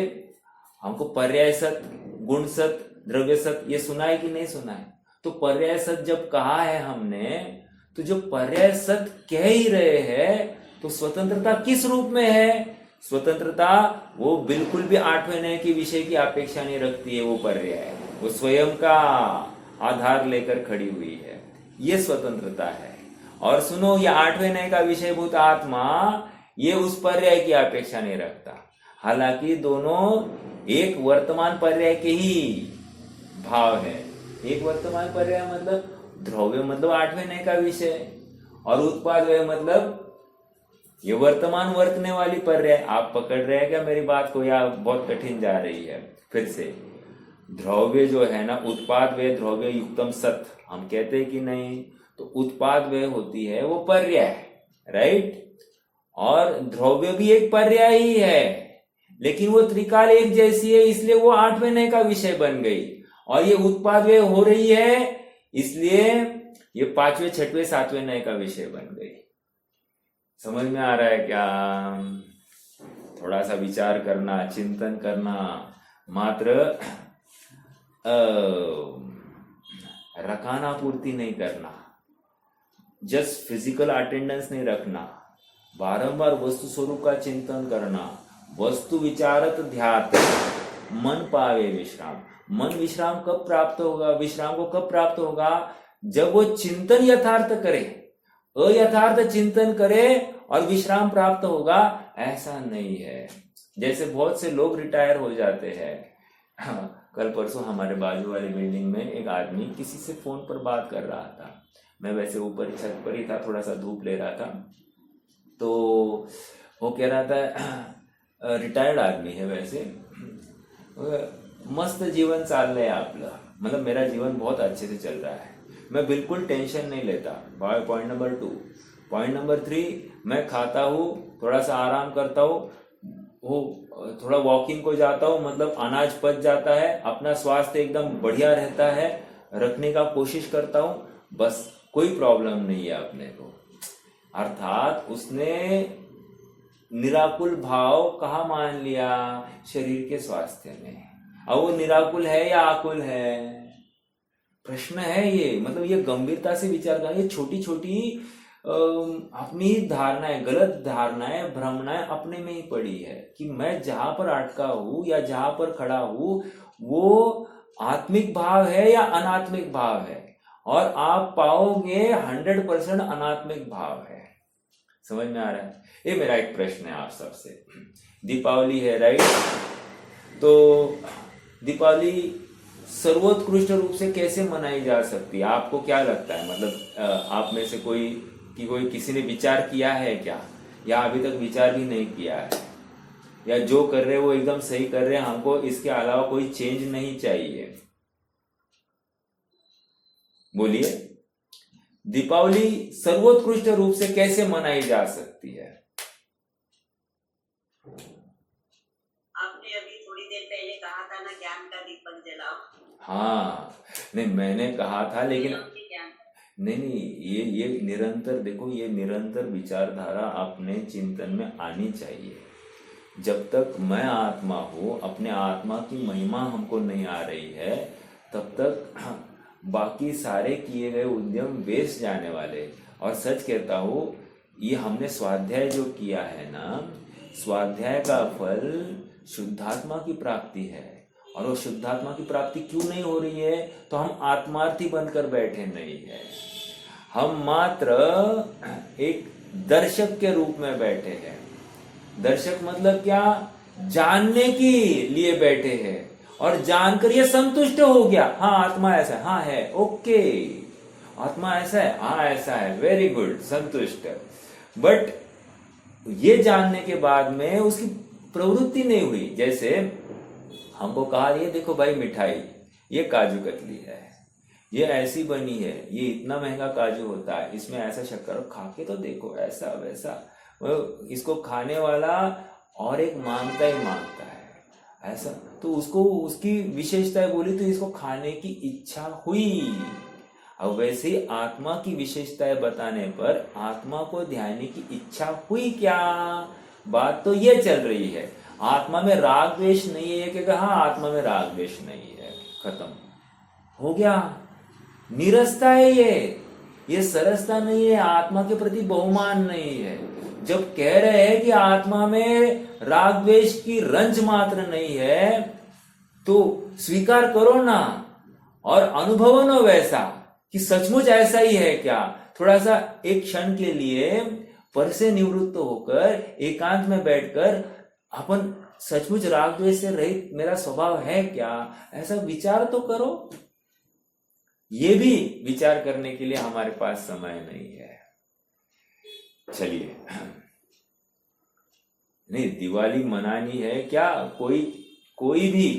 [SPEAKER 1] हमको पर्याय सत, गुण सत, द्रव्य सत ये सुना है कि नहीं सुना है? तो पर्याय सत जब कहा है हमने, तो जो पर्याय सत कह ही रहे हैं, तो स्वतंत्रता किस रूप में है? स्वतंत्रता वो बिल्कुल भी आठवें नए के विषय की अपेक्षा नहीं रखती है। वो पर्याय वो स्वयं का आधार लेकर खड़ी हुई है, ये स्वतंत्रता है। और सुनो, ये आठवें नए का विषयभूत आत्मा ये उस पर्याय की अपेक्षा नहीं रखता। हालांकि दोनों एक वर्तमान पर्याय के ही भाव है। एक वर्तमान पर्याय मतलब द्रव्य मतलब आठवें नए का विषय, और उत्पाद मतलब ये वर्तमान वर्तने वाली पर्याय। आप पकड़ रहे हैं क्या मेरी बात को, या बहुत कठिन जा रही है? फिर से, द्रव्य जो है ना, उत्पाद वे द्रव्य युक्तम सत हम कहते हैं कि नहीं? तो उत्पाद वे होती है वो पर्याय, राइट? और द्रव्य भी एक पर्याय ही है, लेकिन वो त्रिकाल एक जैसी है, इसलिए वो आठवें नए का विषय बन गई। और ये उत्पाद वे हो रही है, इसलिए ये पांचवें, छठवें, सातवें नए का विषय बन गई। समझ में आ रहा है क्या? थोड़ा सा विचार करना, चिंतन करना, मात्र रकाना पूर्ति नहीं करना, जस्ट फिजिकल अटेंडेंस नहीं रखना, बारंबार वस्तु स्वरूप का चिंतन करना, वस्तु विचारत ध्यात, मन पावे विश्राम। मन विश्राम कब प्राप्त होगा? विश्राम को कब प्राप्त होगा? जब वो चिंतन यथार्थ करे, अयथार्थ चिंतन करे और विश्राम प्राप्त होगा, ऐसा नहीं है। जैसे बहुत से लोग रिटायर हो जाते हैं। कल परसों हमारे बाजू वाली बिल्डिंग में एक आदमी किसी से फोन पर बात कर रहा था। मैं वैसे ऊपर छत पर ही था, थोड़ा सा धूप ले रहा था, तो वो कह रहा था, रिटायर्ड आदमी है वैसे, मस्त जीवन चाल रहे आपला, मतलब मेरा जीवन बहुत अच्छे से चल रहा है, मैं बिल्कुल टेंशन नहीं लेता। Point number 2। पॉइंट नंबर 3, मैं खाता हूँ, थोड़ा सा आराम करता हूँ, वो थोड़ा वॉकिंग को जाता हूँ, मतलब अनाज पच जाता है, अपना स्वास्थ्य एकदम बढ़िया रहता है, रखने का कोशिश करता हूँ, बस कोई प्रॉब्लम नहीं है अपने को। अर्थात उसने निराकुल भाव कहाँ मान लिया? शरीर के स्वास्थ्य में। अब वो निराकुल है या आकुल है? प्रश्न है ये। मतलब ये गंभीरता से विचार करना। ये छोटी छोटी अपनी धारणाएं, गलत धारणाएं, भ्रमणाएं अपने में ही पड़ी है कि मैं जहां पर अटका हूं या जहां पर खड़ा हूं वो आत्मिक भाव है या अनात्मिक भाव है, और आप पाओगे 100% अनात्मिक भाव है। समझ में आ रहा है? ये मेरा एक प्रश्न है आप सबसे। दीपावली है, राइट? तो दीपावली सर्वोत्कृष्ट रूप से कैसे मनाई जा सकती है? आपको क्या लगता है? मतलब आप में से कोई किसी ने विचार किया है क्या, या अभी तक विचार भी नहीं किया है, या जो कर रहे हैं वो एकदम सही कर रहे हैं, हमको इसके अलावा कोई चेंज नहीं चाहिए? बोलिए, दीपावली सर्वोत्कृष्ट रूप से कैसे मनाई जा सकती है?
[SPEAKER 3] आपने अभी थोड़ी देर पहले कहा था ना, ज्ञान का दीपक जलाओ।
[SPEAKER 1] हाँ, नहीं मैंने कहा था, लेकिन नहीं, ये निरंतर, देखो ये निरंतर विचारधारा अपने चिंतन में आनी चाहिए। जब तक मैं आत्मा हूँ, अपने आत्मा की महिमा हमको नहीं आ रही है, तब तक बाकी सारे किए गए उद्यम वेस्ट जाने वाले। और सच कहता हूँ, ये हमने स्वाध्याय जो किया है ना, स्वाध्याय का फल शुद्धात्मा की प्राप्ति है। और वो शुद्धात्मा की प्राप्ति क्यों नहीं हो रही है? तो हम आत्मार्थी बनकर बैठे नहीं है, हम मात्र एक दर्शक के रूप में बैठे हैं। दर्शक मतलब क्या? जानने के लिए बैठे हैं। और जानकर ये संतुष्ट हो गया, हाँ आत्मा ऐसा है, हाँ है, ओके आत्मा ऐसा है, हाँ ऐसा है, वेरी गुड, संतुष्ट। बट ये जानने के बाद में उसकी प्रवृत्ति नहीं हुई। जैसे हमको कहा ये देखो भाई मिठाई, ये काजू कतली है, ये ऐसी बनी है, ये इतना महंगा काजू होता है, इसमें ऐसा शक्कर, खा के तो देखो, ऐसा वैसा। इसको खाने वाला और एक मांगता ही मांगता है ऐसा, तो उसको उसकी विशेषताएं बोली तो इसको खाने की इच्छा हुई। अब वैसे ही आत्मा की विशेषताएं बताने पर आत्मा को ध्यान की इच्छा हुई क्या? बात तो ये चल रही है, आत्मा में राग द्वेष नहीं है, कि हाँ आत्मा में राग द्वेष नहीं है, खत्म हो गया। निरसता है ये सरसता नहीं है, आत्मा के प्रति बहुमान नहीं है। जब कह रहे हैं कि आत्मा में राग द्वेष की रंज मात्र नहीं है, तो स्वीकार करो ना और अनुभव न वैसा कि सचमुच ऐसा ही है क्या। थोड़ा सा एक क्षण के लिए पर से निवृत्त होकर एकांत में बैठकर अपन सचमुच राग द्वेष से रहित मेरा स्वभाव है क्या, ऐसा विचार तो करो। ये भी विचार करने के लिए हमारे पास समय नहीं है। चलिए, नहीं दिवाली मनानी है क्या, कोई भी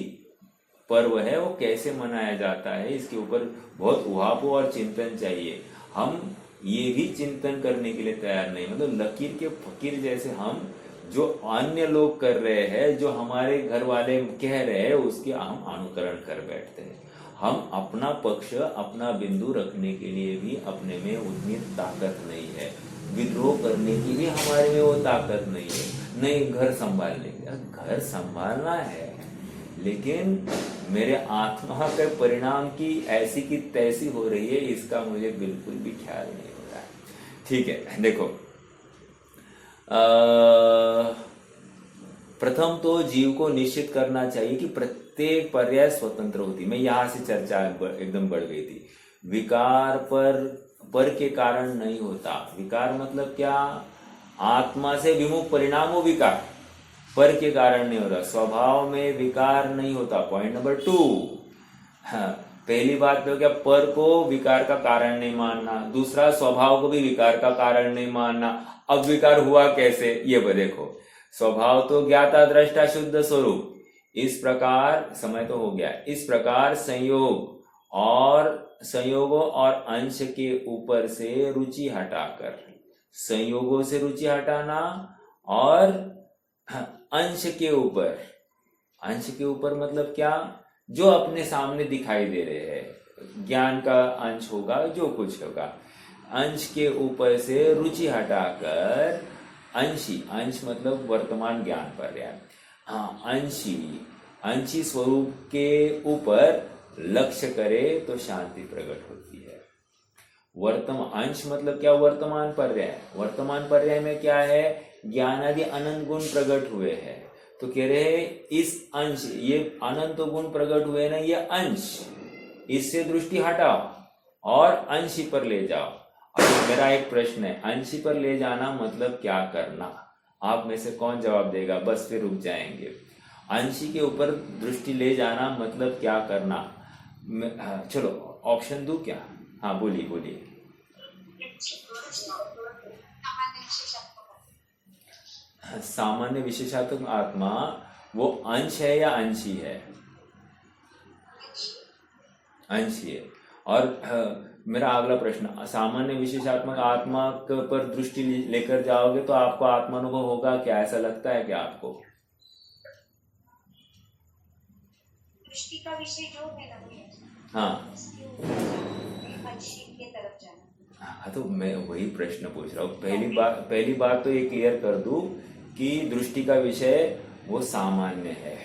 [SPEAKER 1] पर्व है वो कैसे मनाया जाता है, इसके ऊपर बहुत उहापोह और चिंतन चाहिए। हम ये भी चिंतन करने के लिए तैयार नहीं, मतलब लकीर के फकीर जैसे हम, जो अन्य लोग कर रहे हैं, जो हमारे घर वाले कह रहे हैं, उसके हम अनुकरण कर बैठते हैं। हम अपना पक्ष, अपना बिंदु रखने के लिए भी अपने में उतनी ताकत नहीं है, विद्रोह करने की भी हमारे में वो ताकत नहीं है। नहीं घर संभाल लेंगे, घर संभालना है, लेकिन मेरे आत्मा के परिणाम की ऐसी की तैसी हो रही है, इसका मुझे बिल्कुल भी ख्याल नहीं हो रहा है। ठीक है, देखो प्रथम तो जीव को निश्चित करना चाहिए कि प्रत्येक पर्याय स्वतंत्र होती। मैं यहां से चर्चा एकदम बढ़ गई थी। विकार पर के कारण नहीं होता। विकार मतलब क्या? आत्मा से विमुख परिणाम हो विकार, पर के कारण नहीं होता। स्वभाव में विकार नहीं होता। Point number 2। हाँ, पहली बात तो क्या, पर को विकार का कारण नहीं मानना। दूसरा, स्वभाव को भी विकार का कारण नहीं मानना। अब विकार हुआ कैसे, ये देखो। स्वभाव तो ज्ञाता दृष्टा शुद्ध स्वरूप, इस प्रकार समय तो हो गया। इस प्रकार संयोगों और अंश के ऊपर से रुचि हटाकर, संयोगों से रुचि हटाना और अंश के ऊपर मतलब क्या? जो अपने सामने दिखाई दे रहे हैं, ज्ञान का अंश होगा, जो कुछ होगा, अंश के ऊपर से रुचि हटाकर अंश मतलब वर्तमान ज्ञान पर्याय, हाँ अंशी स्वरूप के ऊपर लक्ष्य करे तो शांति प्रकट होती है। वर्तमान अंश मतलब क्या? वर्तमान पर्याय। वर्तमान पर्याय में क्या है? ज्ञान आदि अनंत गुण प्रकट हुए हैं, तो कह रहे हैं इस अंश, ये अनंत गुण प्रकट हुए ना, ये अंश, इससे दृष्टि हटाओ और अंशी पर ले जाओ। अब मेरा एक प्रश्न है, अंशी पर ले जाना मतलब क्या करना? आप में से कौन जवाब देगा? बस फिर रुक जाएंगे। अंशी के ऊपर दृष्टि ले जाना मतलब क्या करना? चलो ऑप्शन दूं क्या? हाँ बोलिए। सामान्य विशेषात्मक आत्मा वो अंश है या अंशी है? अंशी है। और मेरा अगला प्रश्न, सामान्य विशेषात्मक आत्मा पर दृष्टि लेकर जाओगे तो आपको आत्मानुभव होगा क्या? ऐसा लगता है क्या आपको?
[SPEAKER 2] दृष्टि का विषय जो है ना,
[SPEAKER 1] हाँ
[SPEAKER 2] अंशी की तरफ जाना।
[SPEAKER 1] हाँ, तो मैं वही प्रश्न पूछ रहा हूँ। पहली बात तो ये क्लियर कर दूं कि दृष्टि का विषय वो सामान्य है,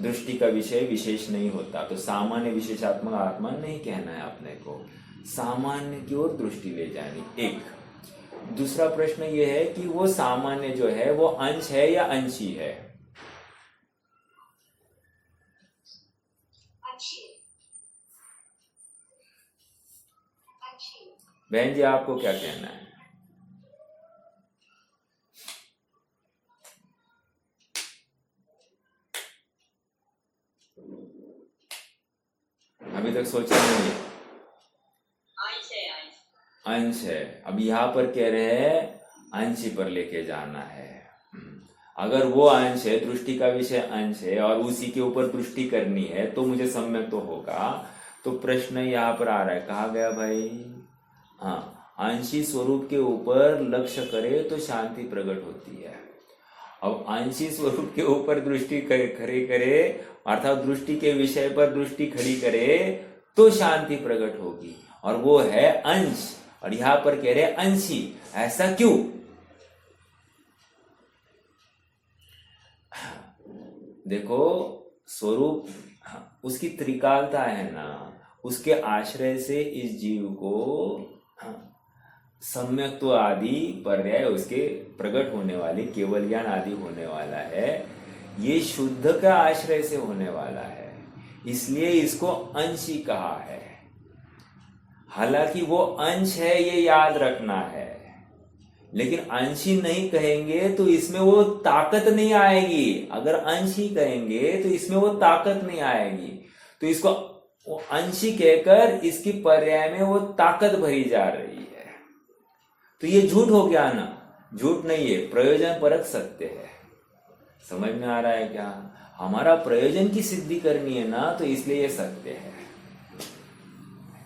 [SPEAKER 1] दृष्टि का विषय विशेष नहीं होता। तो सामान्य विशेषात्मक आत्मा नहीं कहना है अपने को, सामान्य की ओर दृष्टि ले जानी। एक दूसरा प्रश्न ये है कि वो सामान्य जो है वो अंश है या अंशी है? बहन जी आपको क्या कहना है? तक सोचा नहीं है?
[SPEAKER 3] अंश है, अंश।
[SPEAKER 1] अंश है। अब यहाँ पर कह रहे हैं अंश ही पर लेके जाना है। अगर वो अंश है, दृष्टि का विषय अंश है और उसी के ऊपर दृष्टि करनी है तो मुझे सम्यक तो होगा। तो प्रश्न यहाँ पर आ रहा है, कहा गया भाई, हाँ, अंशी स्वरूप के ऊपर लक्ष्य करे तो शांति प्रकट होती है। अब अंशी स्वरूप के ऊपर दृष्टि खड़ी करे, अर्थात दृष्टि के विषय पर दृष्टि खड़ी करे तो शांति प्रकट होगी, और वो है अंश। और यहां पर कह रहे अंशी, ऐसा क्यों? देखो, स्वरूप उसकी त्रिकालता है ना, उसके आश्रय से इस जीव को सम्यक्त्व आदि पर्याय उसके प्रकट होने वाली, केवल ज्ञान आदि होने वाला है। ये शुद्ध का आश्रय से होने वाला है, इसलिए इसको अंश ही कहा है। हालांकि वो अंश है, ये याद रखना है, लेकिन अंश ही नहीं कहेंगे तो इसमें वो ताकत नहीं आएगी। अगर अंश ही कहेंगे तो इसमें वो ताकत नहीं आएगी। तो इसको वो अंश ही कहकर इसकी पर्याय में वो ताकत भरी जा रही है। तो ये झूठ हो गया ना? झूठ नहीं है, प्रयोजन परक सत्य है। समझ में आ रहा है क्या? हमारा प्रयोजन की सिद्धि करनी है ना, तो इसलिए ये सत्य है।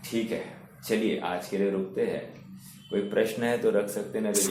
[SPEAKER 1] ठीक है, चलिए आज के लिए रुकते हैं। कोई प्रश्न है तो रख सकते हैं, नहीं तो